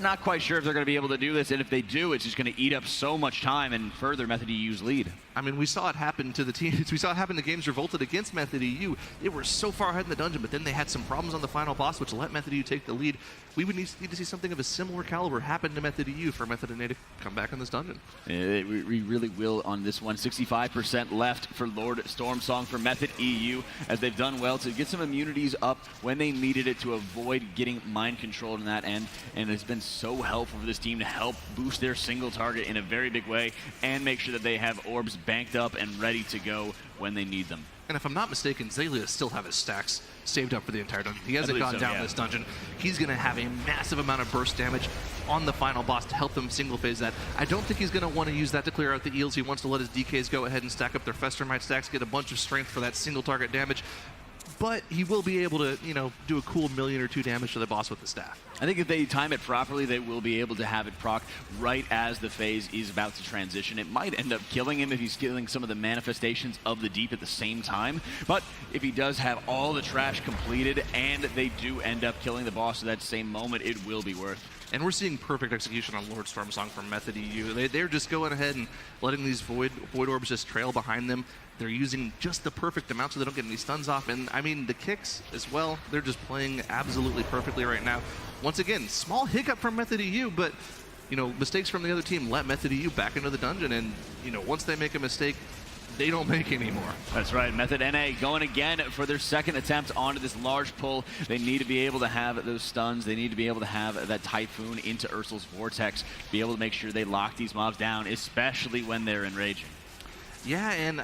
not quite sure if they're going to be able to do this, and if they do, it's just going to eat up so much time and further Method EU's lead. I mean, we saw it happen to the teams. We saw it happen to games Revolted against Method EU. They were so far ahead in the dungeon, but then they had some problems on the final boss, which let Method EU take the lead. We would need to see something of a similar caliber happen to Method EU for Method NA to come back in this dungeon. We really will on this one. 65% left for Lord Stormsong for Method EU, as they've done well to get some immunities up when they needed it to avoid getting mind controlled in that end, and it's been so helpful for this team to help boost their single target in a very big way and make sure that they have orbs banked up and ready to go when they need them. And if I'm not mistaken, Zaylia still have his stacks saved up for the entire dungeon. He hasn't gone down this dungeon. He's going to have a massive amount of burst damage on the final boss to help them single phase that. I don't think he's going to want to use that to clear out the eels. He wants to let his DKs go ahead and stack up their Festermite stacks, get a bunch of strength for that single target damage. But he will be able to, you know, do a cool million or two damage to the boss with the staff. I think if they time it properly, they will be able to have it proc right as the phase is about to transition. It might end up killing him if he's killing some of the manifestations of the deep at the same time. But if he does have all the trash completed and they do end up killing the boss at that same moment, it will be worth it. And we're seeing perfect execution on Lord Stormsong from Method EU. They're just going ahead and letting these void orbs just trail behind them. They're using just the perfect amount so they don't get any stuns off. And I mean, the kicks as well, they're just playing absolutely perfectly right now. Once again, small hiccup from Method EU, but you know, mistakes from the other team let Method EU back into the dungeon. And you know, once they make a mistake, they don't make any more. That's right. Method NA going again for their second attempt onto this large pull. They need to be able to have those stuns. They need to be able to have that Typhoon into Ursul's Vortex, be able to make sure they lock these mobs down, especially when they're enraging. Yeah, and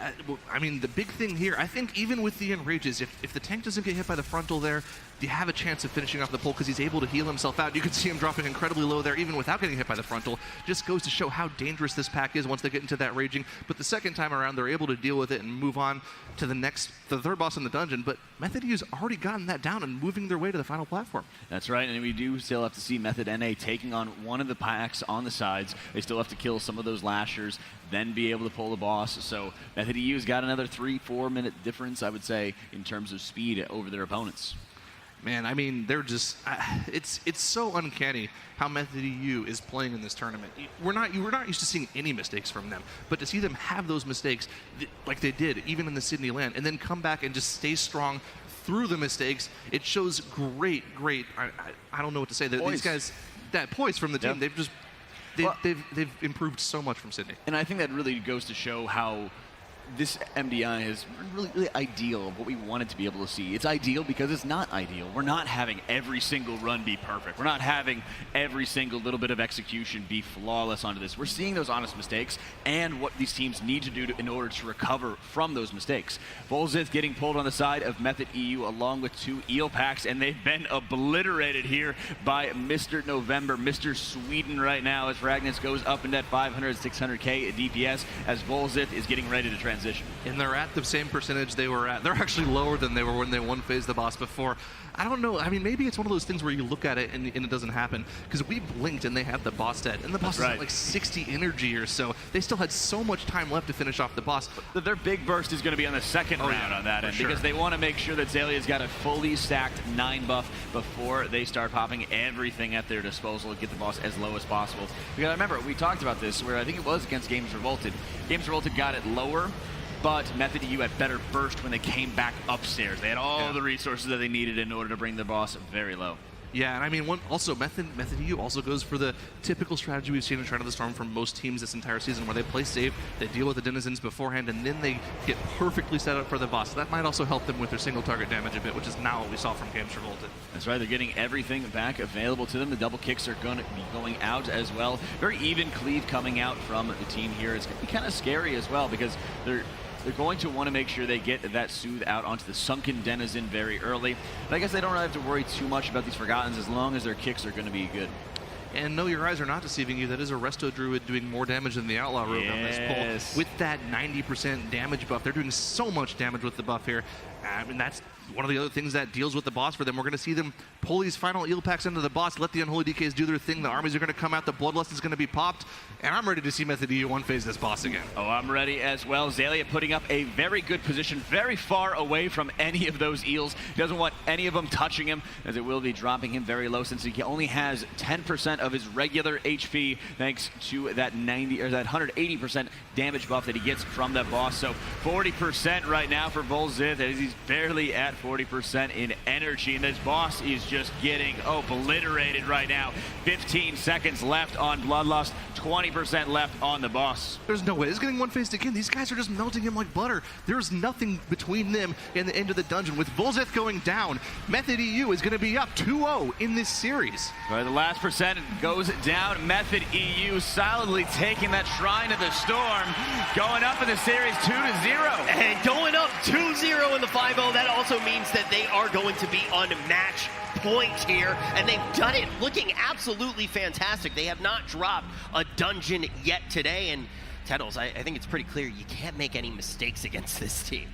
I mean, the big thing here, I think even with the enrages, if the tank doesn't get hit by the frontal there, you have a chance of finishing off the pull because he's able to heal himself out. You can see him dropping incredibly low there, even without getting hit by the frontal. Just goes to show how dangerous this pack is once they get into that raging. But the second time around, they're able to deal with it and move on to the third boss in the dungeon. But Method EU's already gotten that down and moving their way to the final platform. That's right, and we do still have to see Method NA taking on one of the packs on the sides. They still have to kill some of those lashers, then be able to pull the boss. So Method EU's got another 3-4 minute difference, I would say, in terms of speed over their opponents. Man, I mean, they're just, it's so uncanny how Method EU is playing in this tournament. We're not used to seeing any mistakes from them, but to see them have those mistakes like they did, even in the Sydney LAN, and then come back and just stay strong through the mistakes, it shows great, I don't know what to say. These guys, that poise from the team, yep. They've improved so much from Sydney. And I think that really goes to show how this MDI is really ideal of what we wanted to be able to see. It's ideal because it's not ideal. We're not having every single run be perfect. We're not having every single little bit of execution be flawless onto this. We're seeing those honest mistakes and what these teams need to do in order to recover from those mistakes. Volzith getting pulled on the side of Method EU along with 2 eel packs, and they've been obliterated here by Mr. November, Mr. Sweden right now, as Ragnus goes up in that 500, 600k DPS as Volzith is getting ready to transition. And they're at the same percentage they were at. They're actually lower than they were when they one-phased the boss before. I don't know. I mean, maybe it's one of those things where you look at it and it doesn't happen. Because we blinked and they had the boss dead. And the boss was at like 60 energy or so. They still had so much time left to finish off the boss. But their big burst is going to be on the second round on that end. Because they want to make sure that Zalia's got a fully stacked 9 buff before they start popping everything at their disposal to get the boss as low as possible. Because I remember, we talked about this, where I think it was against Games Revolted. Games Revolted got it lower, but Method EU had better burst when they came back upstairs. They had all the resources that they needed in order to bring the boss very low. Yeah, and I mean, Method EU also goes for the typical strategy we've seen in Shrine of the Storm from most teams this entire season, where they play safe, they deal with the denizens beforehand, and then they get perfectly set up for the boss. So that might also help them with their single target damage a bit, which is not what we saw from Games Revolted. That's right, they're getting everything back available to them. The double kicks are going to be going out as well. Very even cleave coming out from the team here. It's going to be kind of scary as well, because they're going to want to make sure they get that soothe out onto the Sunken Denizen very early. But I guess they don't really have to worry too much about these Forgottens as long as their kicks are going to be good. And no, your eyes are not deceiving you. That is a Resto Druid doing more damage than the Outlaw Rogue on this pull. With that 90% damage buff, they're doing so much damage with the buff here. I mean, that's one of the other things that deals with the boss for them. We're going to see them pull these final eel packs into the boss, let the Unholy DKs do their thing. The armies are going to come out, the Bloodlust is going to be popped, and I'm ready to see Method EU one-phase this boss again. Oh, I'm ready as well. Xaylia putting up a very good position, very far away from any of those eels. He doesn't want any of them touching him, as it will be dropping him very low since he only has 10% of his regular HP, thanks to that 180% damage buff that he gets from that boss. So 40% right now for Volzith, as he's barely at 40% in energy, and this boss is just getting obliterated right now. 15 seconds left on Bloodlust, 20% left on the boss. There's no way. This is getting one-phased again. These guys are just melting him like butter. There's nothing between them and the end of the dungeon. With Volzith going down, Method EU is going to be up 2-0 in this series. Right, the last percent goes down. Method EU solidly taking that Shrine of the Storm, going up in the series 2-0. And going up 2-0 in the 5-0, that also means that they are going to be on match point here, and they've done it looking absolutely fantastic. They have not dropped a dungeon yet today, and Tettles, I think it's pretty clear you can't make any mistakes against this team.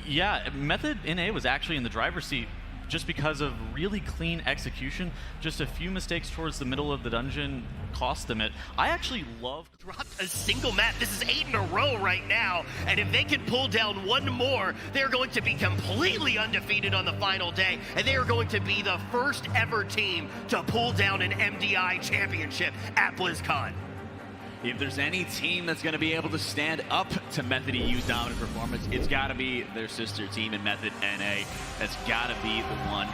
Yeah, Method NA was actually in the driver's seat just because of really clean execution. Just a few mistakes towards the middle of the dungeon cost them it. I actually love... Dropped a single map. This is 8 in a row right now, and if they can pull down one more, they're going to be completely undefeated on the final day, and they are going to be the first ever team to pull down an MDI championship at BlizzCon. If there's any team that's going to be able to stand up to Method EU's dominant performance, it's got to be their sister team in Method NA. That's got to be the one.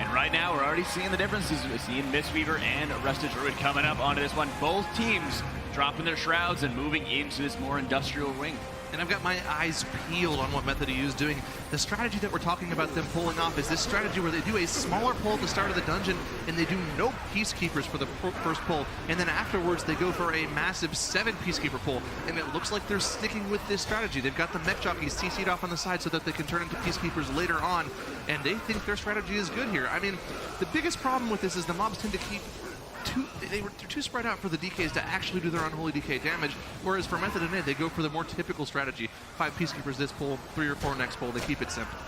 And right now, we're already seeing the differences. We're seeing Mistweaver and Resto Druid coming up onto this one. Both teams dropping their shrouds and moving into this more industrial ring. And I've got my eyes peeled on what Method EU is doing. The strategy that we're talking about them pulling off is this strategy where they do a smaller pull at the start of the dungeon, and they do no Peacekeepers for the first pull, and then afterwards they go for a massive 7 Peacekeeper pull, and it looks like they're sticking with this strategy. They've got the mech jockeys CC'd off on the side so that they can turn into Peacekeepers later on, and they think their strategy is good here. I mean, the biggest problem with this is the mobs tend to keep they're too spread out for the DKs to actually do their unholy DK damage, whereas for Method NA, they go for the more typical strategy. 5 Peacekeepers this pull, 3 or 4 next pull. They keep it simple.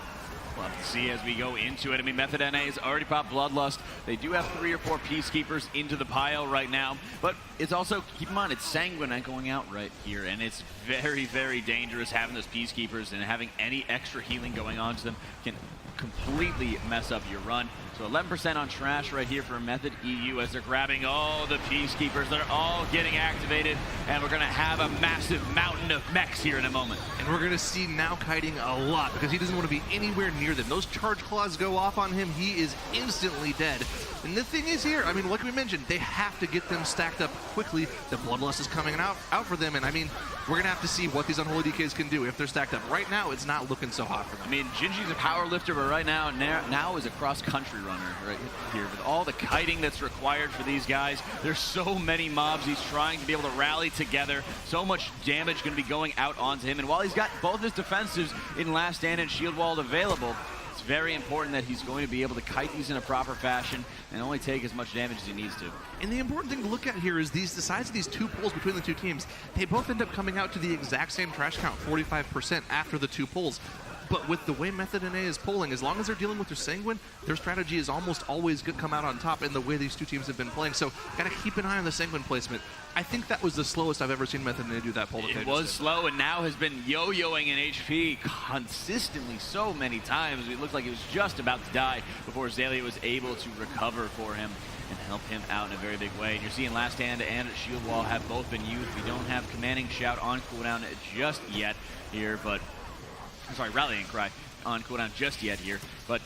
We'll have to see as we go into it. I mean, Method NA has already popped Bloodlust. They do have 3 or 4 Peacekeepers into the pile right now, but it's also, keep in mind, it's Sanguine going out right here, and it's very, very dangerous having those Peacekeepers, and having any extra healing going on to them can completely mess up your run. So 11% on Trash right here for Method EU as they're grabbing all the Peacekeepers. They're all getting activated, and we're going to have a massive mountain of mechs here in a moment. And we're going to see now kiting a lot because he doesn't want to be anywhere near them. Those charge claws go off on him, he is instantly dead. And the thing is here, I mean, like we mentioned, they have to get them stacked up quickly. The Bloodlust is coming out for them, and I mean, we're going to have to see what these Unholy DKs can do if they're stacked up. Right now, it's not looking so hot for them. I mean, Gingy's a power lifter, but right now is a cross-country runner right here. With all the kiting that's required for these guys, there's so many mobs he's trying to be able to rally together. So much damage going to be going out onto him, and while he's got both his defensives in Last Stand and Shield Walled available, it's very important that he's going to be able to kite these in a proper fashion and only take as much damage as he needs to. And the important thing to look at here is the size of these 2 pulls between the 2 teams. They both end up coming out to the exact same trash count, 45% after the 2 pulls. But with the way Method NA is pulling, as long as they're dealing with their Sanguine, their strategy is almost always good come out on top in the way these 2 teams have been playing. So gotta keep an eye on the Sanguine placement. I think that was the slowest I've ever seen Method NA do that pull. It was slow, and now has been yo-yoing in HP consistently so many times. It looked like it was just about to die before Xaylia was able to recover for him and help him out in a very big way. And you're seeing Last Stand and Shield Wall have both been used. We don't have Commanding Shout on cooldown just yet here, but I'm sorry, Rallying Cry on cooldown just yet here. But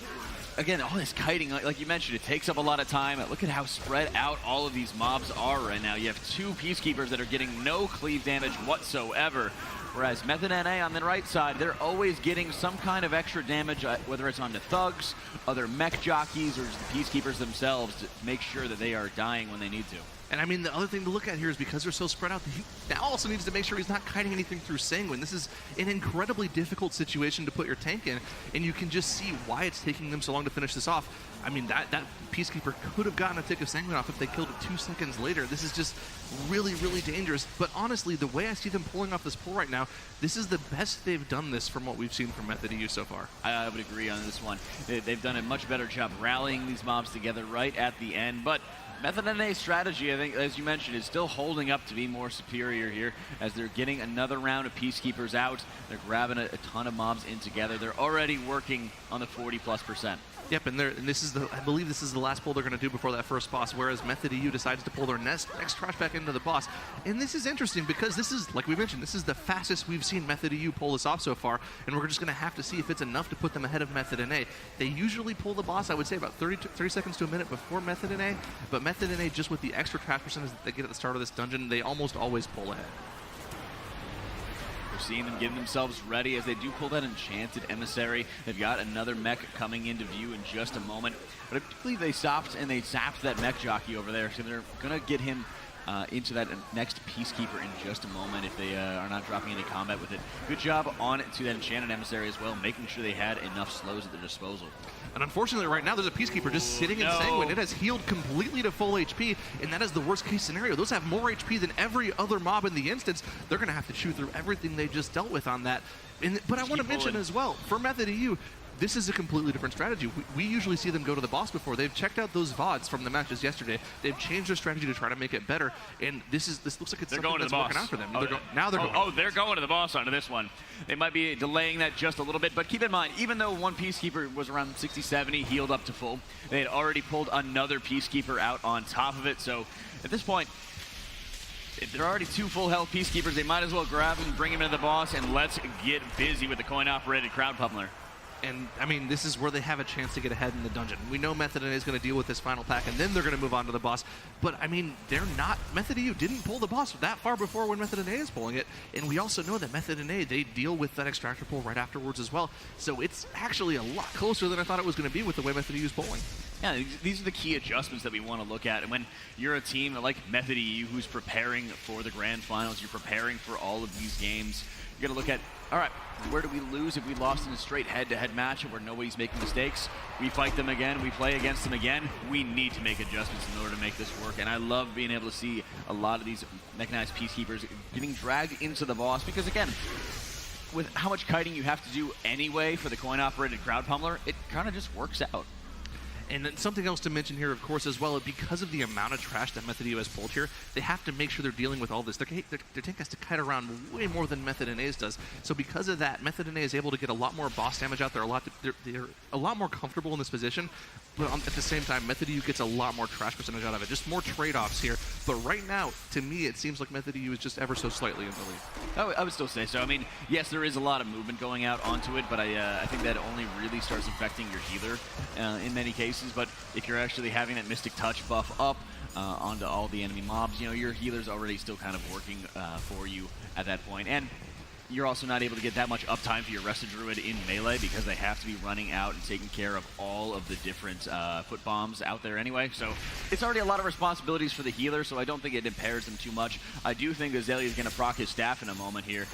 again, all this kiting, like you mentioned, it takes up a lot of time. Look at how spread out all of these mobs are right now. You have 2 Peacekeepers that are getting no cleave damage whatsoever. Whereas Method NA on the right side, they're always getting some kind of extra damage, whether it's onto thugs, other mech jockeys, or just the Peacekeepers themselves, to make sure that they are dying when they need to. And I mean, the other thing to look at here is because they're so spread out, he now also needs to make sure he's not kiting anything through Sanguine. This is an incredibly difficult situation to put your tank in, and you can just see why it's taking them so long to finish this off. I mean, that Peacekeeper could have gotten a tick of Sanguine off if they killed it 2 seconds later. This is just really, really dangerous. But honestly, the way I see them pulling off this pull right now, this is the best they've done this from what we've seen from Method EU so far. I would agree on this one. They've done a much better job rallying these mobs together right at the end, but Method NA's strategy, I think, as you mentioned, is still holding up to be more superior here as they're getting another round of Peacekeepers out. They're grabbing a ton of mobs in together. They're already working on the 40+%. Yep, and this is I believe this is the last pull they're going to do before that first boss, whereas Method EU decides to pull their next trash back into the boss. And this is interesting because this is, like we mentioned, this is the fastest we've seen Method EU pull this off so far, and we're just going to have to see if it's enough to put them ahead of Method NA. They usually pull the boss, I would say, about 30 seconds to a minute before Method NA, but Method NA, just with the extra trash percentage that they get at the start of this dungeon, they almost always pull ahead. We're seeing them getting themselves ready as they do pull that Enchanted Emissary. They've got another mech coming into view in just a moment. But I believe they stopped and they zapped that mech jockey over there, so they're going to get him into that next Peacekeeper in just a moment if they are not dropping any combat with it. Good job on to that Enchanted Emissary as well, making sure they had enough slows at their disposal. And unfortunately right now there's a Peacekeeper just sitting in Sanguine. It has healed completely to full HP, and that is the worst case scenario. Those have more HP than every other mob in the instance. They're going to have to chew through everything they just dealt with on that. But I want to mention as well, for Method EU, this is a completely different strategy. We usually see them go to the boss before. They've checked out those VODs from the matches yesterday. They've changed their strategy to try to make it better, and this looks like it's something that's working out for them. They're going to the boss onto this one. They might be delaying that just a little bit, but keep in mind, even though one Peacekeeper was around 60-70, healed up to full, they had already pulled another Peacekeeper out on top of it, so at this point, if they're already 2 full health Peacekeepers, they might as well grab him, bring him into the boss, and let's get busy with the coin-operated crowd pummeler. And, I mean, this is where they have a chance to get ahead in the dungeon. We know Method NA is going to deal with this final pack, and then they're going to move on to the boss. But, I mean, they're not... Method EU didn't pull the boss that far before when Method NA is pulling it. And we also know that Method NA, they deal with that extractor pull right afterwards as well. So it's actually a lot closer than I thought it was going to be with the way Method EU is pulling. Yeah, these are the key adjustments that we want to look at. And when you're a team like Method EU who's preparing for the grand finals, you're preparing for all of these games, you got to look at, all right, where do we lose if we lost in a straight head-to-head match where nobody's making mistakes? We fight them again, we play against them again. We need to make adjustments in order to make this work. And I love being able to see a lot of these mechanized Peacekeepers getting dragged into the boss because, again, with how much kiting you have to do anyway for the coin-operated crowd pummeler, it kind of just works out. And then something else to mention here, of course, as well, because of the amount of trash that Method EU has pulled here, they have to make sure they're dealing with all this. Their tank has to kite around way more than Method NA's does. So because of that, Method NA is able to get a lot more boss damage out there. They're a lot more comfortable in this position. But at the same time, Method EU gets a lot more trash percentage out of it. Just more trade-offs here. But right now, to me, it seems like Method EU is just ever so slightly in the lead. I would still say so. I mean, yes, there is a lot of movement going out onto it, but I think that only really starts affecting your healer in many cases. But if you're actually having that Mystic Touch buff up onto all the enemy mobs, you know, your healer's already still kind of working for you at that point. And you're also not able to get that much uptime for your Rested Druid in melee because they have to be running out and taking care of all of the different foot bombs out there anyway. So it's already a lot of responsibilities for the healer, so I don't think it impairs them too much. I do think Azalea is going to proc his staff in a moment here.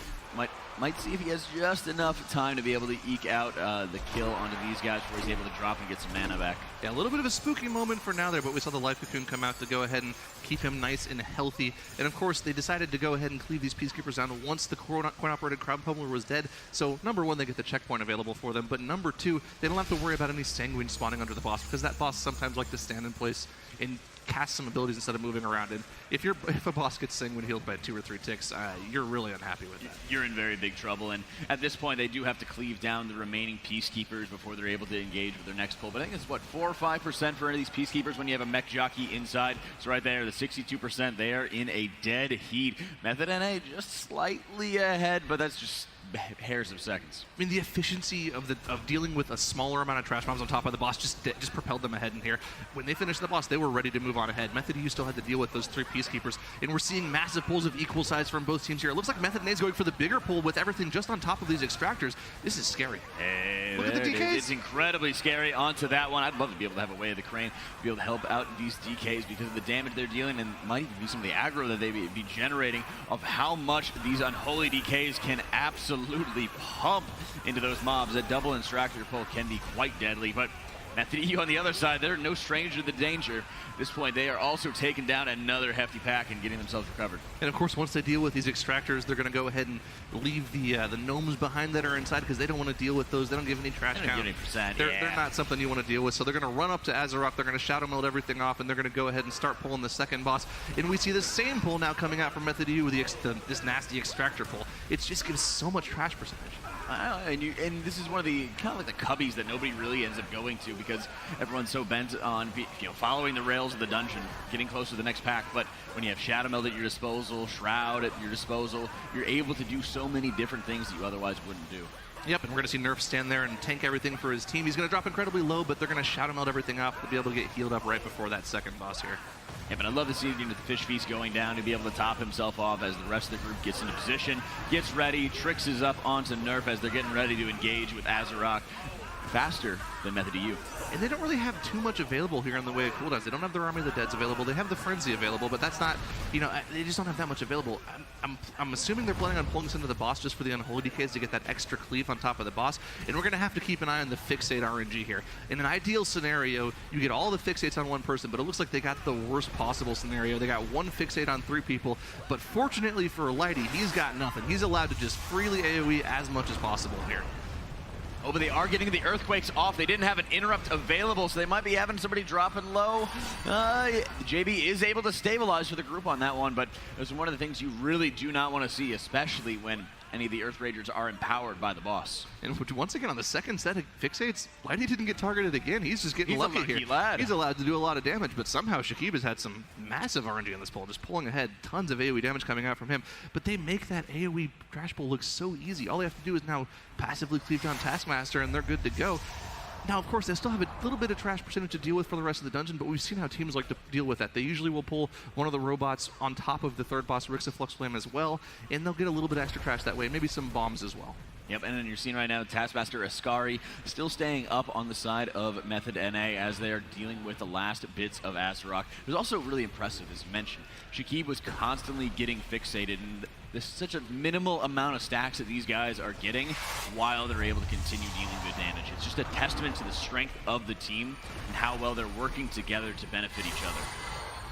Might see if he has just enough time to be able to eke out the kill onto these guys before he's able to drop and get some mana back. Yeah, a little bit of a spooky moment for now there, but we saw the Life Cocoon come out to go ahead and keep him nice and healthy. And of course, they decided to go ahead and cleave these Peacekeepers down once the coin-operated crowd pummeler was dead. So number one, they get the checkpoint available for them, but number two, they don't have to worry about any Sanguine spawning under the boss because that boss sometimes like to stand in place and cast some abilities instead of moving around. And if a boss gets Sanguine healed by 2 or 3 ticks, you're really unhappy with that. You're in very big trouble, and at this point they do have to cleave down the remaining Peacekeepers before they're able to engage with their next pull. But I think it's, what, 4 or 5% for any of these Peacekeepers when you have a mech jockey inside. So right there, the 62%, they are in a dead heat. Method NA just slightly ahead, but that's just hairs of seconds. I mean, the efficiency of dealing with a smaller amount of trash bombs on top of the boss just propelled them ahead in here. When they finished the boss, they were ready to move on ahead. Method EU still had to deal with those 3 Peacekeepers, and we're seeing massive pulls of equal size from both teams here. It looks like Method NA is going for the bigger pull with everything just on top of these extractors. This is scary. Hey, look at the DKs. It's incredibly scary onto that one. I'd love to be able to have a way of the crane, be able to help out these DKs because of the damage they're dealing, and might even be some of the aggro that they be generating of how much these unholy DKs can absolutely pump into those mobs. That double extractor pull can be quite deadly, but Method EU on the other side, they're no stranger to the danger. At this point, they are also taking down another hefty pack and getting themselves recovered. And of course, once they deal with these extractors, they're going to go ahead and leave the gnomes behind that are inside because they don't want to deal with those. They don't give any trash count. They're not something you want to deal with. So they're going to run up to Azeroth. They're going to shadow meld everything off, and they're going to go ahead and start pulling the second boss. And we see the same pull now coming out from Method EU with this nasty extractor pull. It just gives so much trash percentage. And this is one of the kind of like the cubbies that nobody really ends up going to because everyone's so bent on following the rails of the dungeon, getting close to the next pack. But when you have Shadow Meld at your disposal, Shroud at your disposal, you're able to do so many different things that you otherwise wouldn't do. Yep, and we're going to see Nerf stand there and tank everything for his team. He's going to drop incredibly low, but they're going to Shadow Meld everything off to be able to get healed up right before that second boss here. Yeah, but I'd love to see the Fish Feast going down to be able to top himself off as the rest of the group gets into position, gets ready, tricks is up onto Nerf as they're getting ready to engage with Azeroth faster than Method EU. And they don't really have too much available here in the way of cooldowns. They don't have their Army of the Deads available. They have the Frenzy available, but that's not, they just don't have that much available. I'm assuming they're planning on pulling this into the boss just for the Unholy DKs to get that extra cleave on top of the boss. And we're going to have to keep an eye on the Fixate RNG here. In an ideal scenario, you get all the Fixates on one person, but it looks like they got the worst possible scenario. They got 1 Fixate on 3 people, but fortunately for Lighty, he's got nothing. He's allowed to just freely AoE as much as possible here. Oh, but they are getting the Earthquakes off. They didn't have an interrupt available, so they might be having somebody dropping low. JB is able to stabilize for the group on that one, but it's one of the things you really do not want to see, especially when any of the Earth Ragers are empowered by the boss. And once again, on the second set of Fixates, Lighty didn't get targeted again. He's just getting lucky here. Lad. He's allowed to do a lot of damage, but somehow Shakib has had some massive RNG on this pull, just pulling ahead. Tons of AoE damage coming out from him. But they make that AoE trash pull look so easy. All they have to do is now passively cleave down Taskmaster, and they're good to go. Now, of course, they still have a little bit of trash percentage to deal with for the rest of the dungeon, but we've seen how teams like to deal with that. They usually will pull one of the robots on top of the third boss, Rixa Flux Flame, as well, and they'll get a little bit extra trash that way, maybe some bombs as well. Yep, and then you're seeing right now Taskmaster Ascari still staying up on the side of Method NA as they are dealing with the last bits of Azeroth. It was also really impressive, as you mentioned. Shakib was constantly getting fixated, and there's such a minimal amount of stacks that these guys are getting while they're able to continue dealing good damage. It's just a testament to the strength of the team and how well they're working together to benefit each other.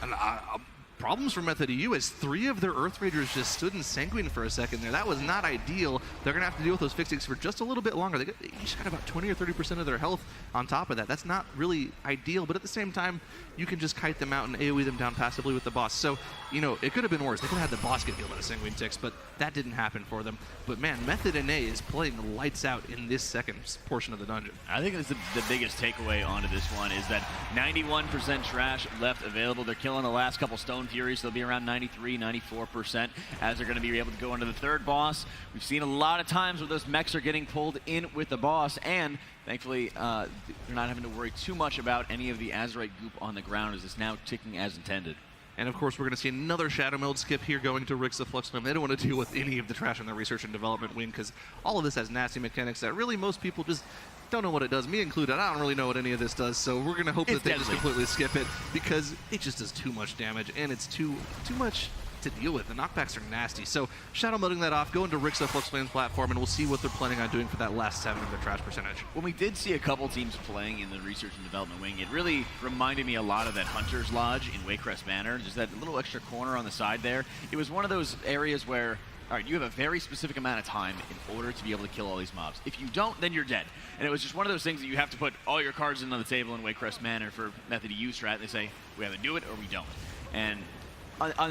And problems for Method EU is 3 of their Earth Raiders just stood in Sanguine for a second there. That was not ideal. They're going to have to deal with those fixates for just a little bit longer. They each got about 20 or 30% of their health on top of that. That's not really ideal, but at the same time, you can just kite them out and AoE them down passively with the boss. So, it could have been worse. They could have had the boss get healed by the Sanguine ticks, but that didn't happen for them. But man, Method NA is playing lights out in this second portion of the dungeon. I think that's the biggest takeaway onto this one is that 91% trash left available. They're killing the last couple Stone Furies, so they'll be around 93, 94% as they're going to be able to go into the third boss. We've seen a lot of times where those mechs are getting pulled in with the boss, and thankfully, they're not having to worry too much about any of the Azerite goop on the ground as it's now ticking as intended. And of course, we're going to see another Shadow Meld skip here going to Rixa Flux Flame. They don't want to deal with any of the trash on their research and development wing because all of this has nasty mechanics that really most people just don't know what it does, me included. I don't really know what any of this does, so we're going to hope that they just completely skip it because it just does too much damage and it's too much to deal with. The knockbacks are nasty. So Shadow Melding that off, go into Rixa Flux Flame's platform, and we'll see what they're planning on doing for that last 7 of their trash percentage. When we did see a couple teams playing in the research and development wing, it really reminded me a lot of that Hunter's Lodge in Waycrest Manor, just that little extra corner on the side there. It was one of those areas where, all right, you have a very specific amount of time in order to be able to kill all these mobs. If you don't, then you're dead. And it was just one of those things that you have to put all your cards in on the table in Waycrest Manor for Method EU strat. They say, we either do it or we don't. And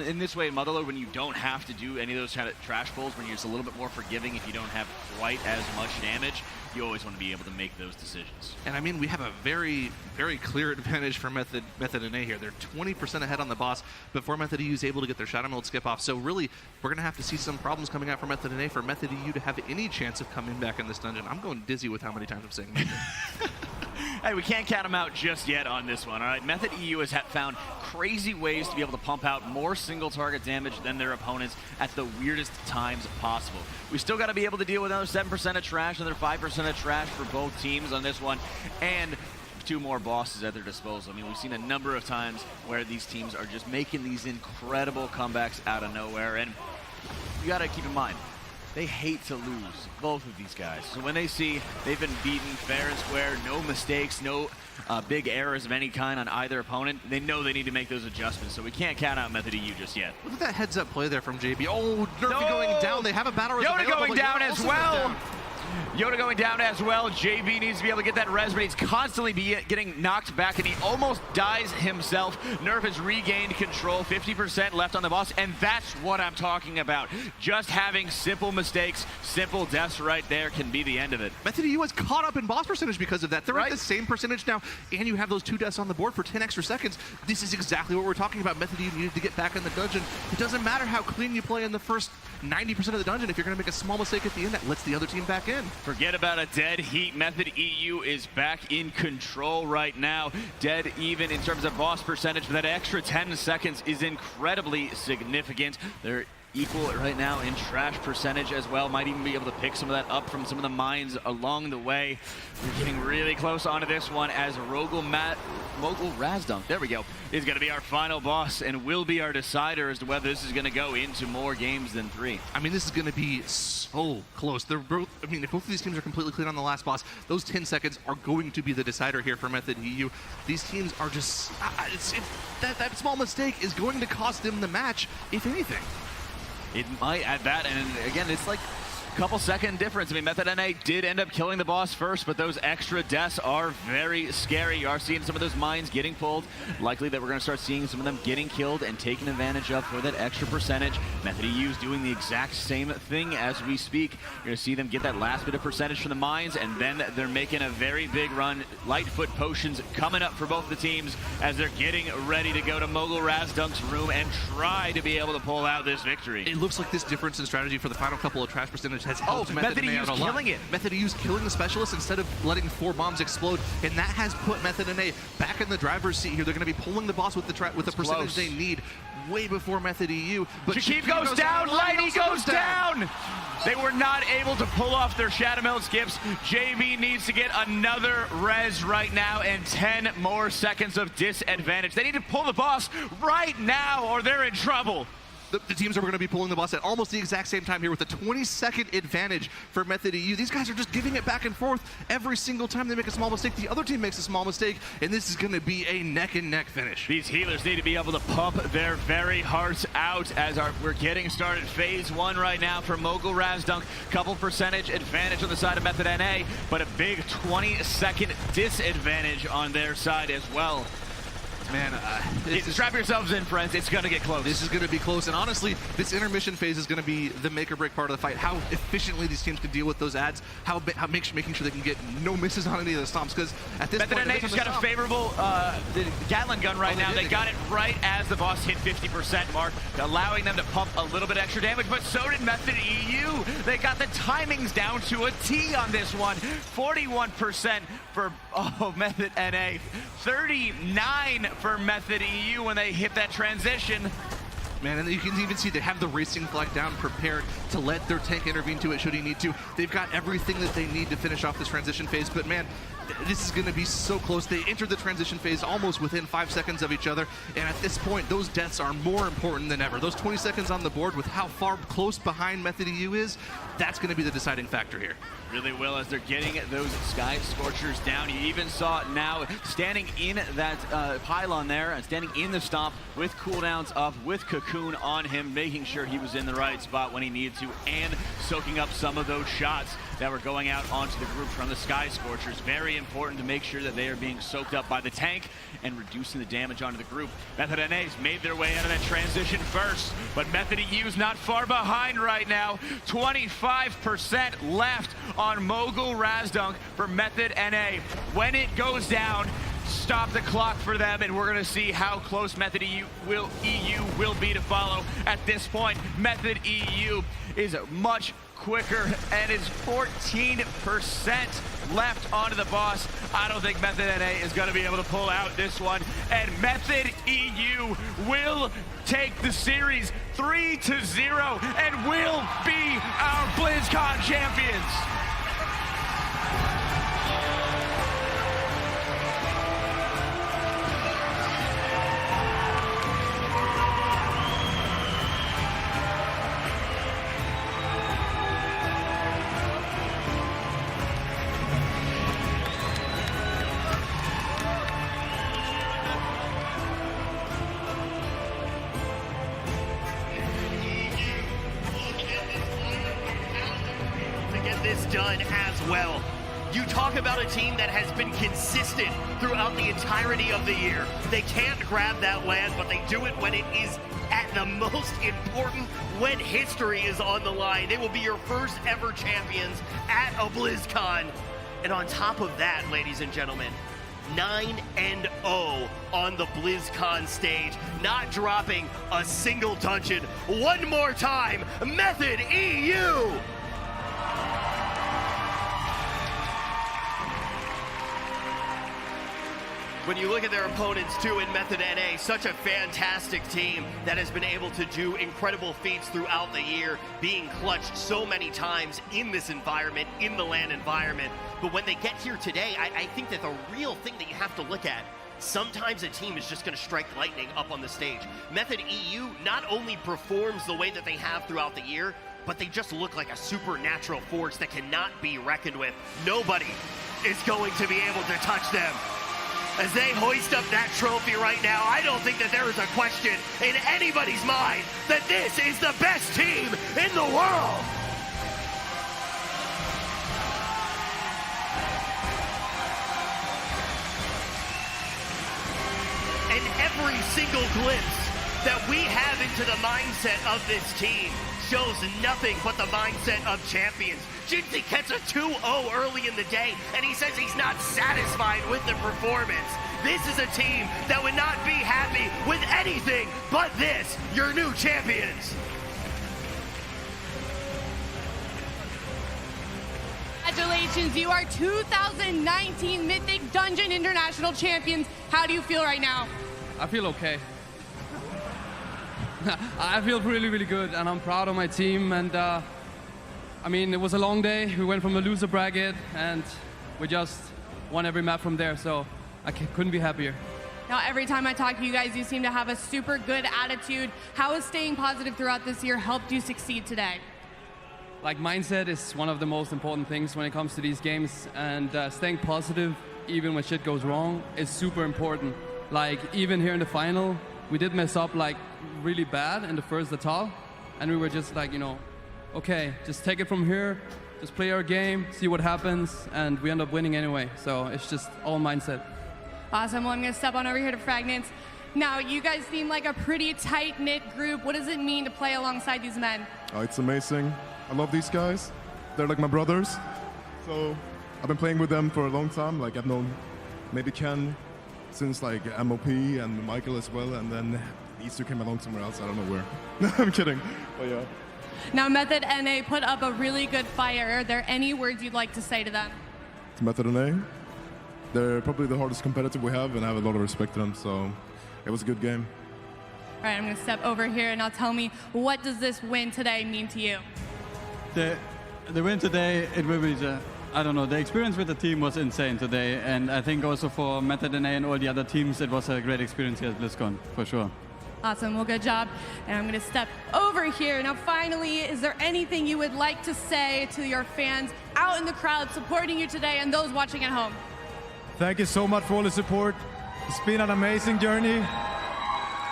in this way, in Motherlode, when you don't have to do any of those kind of trash pulls, when you're just a little bit more forgiving if you don't have quite as much damage, you always want to be able to make those decisions. And I mean, we have a very, very clear advantage for Method NA here. They're 20% ahead on the boss before Method EU is able to get their Shadow Meld skip off. So really, we're going to have to see some problems coming out for Method NA for Method EU to have any chance of coming back in this dungeon. I'm going dizzy with how many times I'm saying Method. Hey, we can't count them out just yet on this one, all right? Method EU has found crazy ways to be able to pump out more single target damage than their opponents at the weirdest times possible. We still got to be able to deal with another 7% of trash, another 5% of trash for both teams on this one, and 2 more bosses at their disposal. I mean, we've seen a number of times where these teams are just making these incredible comebacks out of nowhere, and you got to keep in mind, they hate to lose, both of these guys. So when they see they've been beaten fair and square, no mistakes, no big errors of any kind on either opponent, they know they need to make those adjustments. So we can't count out Method EU just yet. Look at that heads up play there from JB. Oh, Nerfy going down. They have a battle res Yoda available, going down as well. Yoda going down as well. JB needs to be able to get that res, but he's constantly getting knocked back, and he almost dies himself. Nerf has regained control, 50% left on the boss, and that's what I'm talking about. Just having simple mistakes, simple deaths right there can be the end of it. Method EU has caught up in boss percentage because of that. They're at the same percentage now, and you have those 2 deaths on the board for 10 extra seconds. This is exactly what we're talking about. Method EU needed to get back in the dungeon. It doesn't matter how clean you play in the first 90% of the dungeon. If you're going to make a small mistake at the end, that lets the other team back in. Forget about a dead heat. Method EU is back in control right now. Dead even in terms of boss percentage, but that extra 10 seconds is incredibly significant. They're equal right now in trash percentage as well. Might even be able to pick some of that up from some of the mines along the way. We're getting really close onto this one as Mogul Razdunk, there we go, is going to be our final boss and will be our decider as to whether this is going to go into more games than 3. I mean, this is going to be so close. They're both, I mean, if both of these teams are completely clean on the last boss, those 10 seconds are going to be the decider here for Method EU. These teams are just, that small mistake is going to cost them the match, if anything. It might at that, and again, it's like a couple second difference. I mean, Method NA did end up killing the boss first, but those extra deaths are very scary. You are seeing some of those mines getting pulled. Likely that we're going to start seeing some of them getting killed and taken advantage of for that extra percentage. Method EU is doing the exact same thing as we speak. You're going to see them get that last bit of percentage from the mines, and then they're making a very big run. Lightfoot potions coming up for both the teams as they're getting ready to go to Mogul Razdunk's room and try to be able to pull out this victory. It looks like this difference in strategy for the final couple of trash percentage has helped Method NA out a lot. killing it. Method EU's killing the specialist instead of letting 4 bombs explode, and that has put Method NA back in the driver's seat here. They're going to be pulling the boss with the percentage they need way before Method EU. But Shakib goes down, Lighty goes down! They were not able to pull off their Shadow Meld skips. JB needs to get another res right now and 10 more seconds of disadvantage. They need to pull the boss right now or they're in trouble. The teams are going to be pulling the boss at almost the exact same time here with a 20-second advantage for Method EU. These guys are just giving it back and forth every single time they make a small mistake. The other team makes a small mistake, and this is going to be a neck-and-neck finish. These healers need to be able to pump their very hearts out as we're getting started. Phase 1 right now for Mogul Razdunk. Couple percentage advantage on the side of Method NA, but a big 20-second disadvantage on their side as well. Man, strap yourselves in, friends. It's going to get close. This is going to be close. And honestly, this intermission phase is going to be the make or break part of the fight. How efficiently these teams can deal with those ads, making sure they can get no misses on any of the stomps. Because at this point, Method NA just got a favorable Gatling gun right now. They got it right as the boss hit 50% mark, allowing them to pump a little bit extra damage. But so did Method EU. They got the timings down to a T on this one. 41% for Method NA. 39 for Method EU when they hit that transition. Man, and you can even see they have the racing flag down, prepared to let their tank intervene to it should he need to. They've got everything that they need to finish off this transition phase, but man, this is going to be so close. They entered the transition phase almost within 5 seconds of each other, and at this point, those deaths are more important than ever. Those 20 seconds on the board with how far close behind Method EU is, that's going to be the deciding factor here. Really will as they're getting those Sky Scorchers down. You even saw it now standing in that pylon there and standing in the stomp with cooldowns up, with Cocoon. Cocoon on him, making sure he was in the right spot when he needed to, and soaking up some of those shots that were going out onto the group from the Sky Scorchers. Very important to make sure that they are being soaked up by the tank and reducing the damage onto the group. Method NA's made their way out of that transition first, but Method EU's not far behind right now. 25% left on Mogul Razdunk for Method NA. When it goes down, stop the clock for them, and we're going to see how close Method EU will be to follow. At this point, Method EU is much quicker and is 14% left onto the boss. I don't think Method NA is going to be able to pull out this one, and Method EU will take the series 3-0 and will be our BlizzCon champions. This done as well. You talk about a team that has been consistent throughout the entirety of the year. They can't grab that land, but they do it when it is at the most important, when history is on the line. They will be your first ever champions at a BlizzCon. And on top of that, ladies and gentlemen, 9-0 on the BlizzCon stage, not dropping a single dungeon. One more time, Method EU! When you look at their opponents too in Method NA, such a fantastic team that has been able to do incredible feats throughout the year, being clutched so many times in this environment, in the LAN environment. But when they get here today, I think that the real thing that you have to look at, sometimes a team is just going to strike lightning up on the stage. Method EU not only performs the way that they have throughout the year, but they just look like a supernatural force that cannot be reckoned with. Nobody is going to be able to touch them. As they hoist up that trophy right now, I don't think that there is a question in anybody's mind that this is the best team in the world. And every single glimpse that we have into the mindset of this team shows nothing but the mindset of champions. Jinxie gets a 2-0 early in the day, and he says he's not satisfied with the performance. This is a team that would not be happy with anything but this, your new champions. Congratulations, you are 2019 Mythic Dungeon International Champions. How do you feel right now? I feel okay. I feel really, really good, and I'm proud of my team. And I mean, it was a long day. We went from a loser bracket, and we just won every map from there. So I couldn't be happier. Now, every time I talk to you guys, you seem to have a super good attitude. How has staying positive throughout this year helped you succeed today? Like, mindset is one of the most important things when it comes to these games, and staying positive even when shit goes wrong is super important. Like, even here in the final, we did mess up like really bad in the first Natal, and we were just like, you know, okay, just take it from here, just play our game, see what happens, and we end up winning anyway. So it's just all mindset. Awesome. Well, I'm going to step on over here to Fragnance. Now, you guys seem like a pretty tight-knit group. What does it mean to play alongside these men? Oh, it's amazing. I love these guys. They're like my brothers. So I've been playing with them for a long time. Like, I've known maybe Ken since like MOP and Michael as well, and then these two came along somewhere else. I don't know where. No, I'm kidding. But yeah. Now, Method NA put up a really good fight. Are there any words you'd like to say to them? To Method NA, they're probably the hardest competitor we have, and I have a lot of respect for them, so it was a good game. All right, I'm going to step over here, and now tell me, what does this win today mean to you? The win today, it will be I don't know, the experience with the team was insane today, and I think also for Method NA and all the other teams, it was a great experience here at BlizzCon, for sure. Awesome, well, good job. And I'm going to step over here. Now, finally, is there anything you would like to say to your fans out in the crowd supporting you today and those watching at home? Thank you so much for all the support. It's been an amazing journey.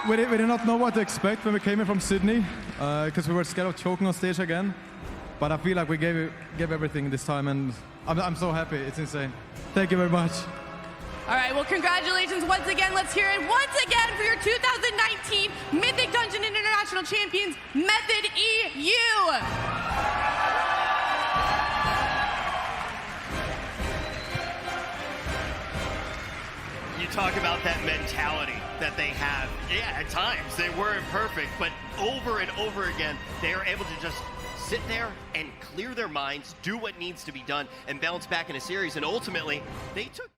we did not know what to expect when we came in from Sydney, because we were scared of choking on stage again. But I feel like we gave everything this time, and I'm so happy. It's insane. Thank you very much. All right, well, congratulations once again. Let's hear it once again for your 2019 Mythic Dungeon International Champions, Method EU. You talk about that mentality that they have. Yeah, at times they weren't perfect, but over and over again, they are able to just sit there and clear their minds, do what needs to be done, and bounce back in a series. And ultimately, they took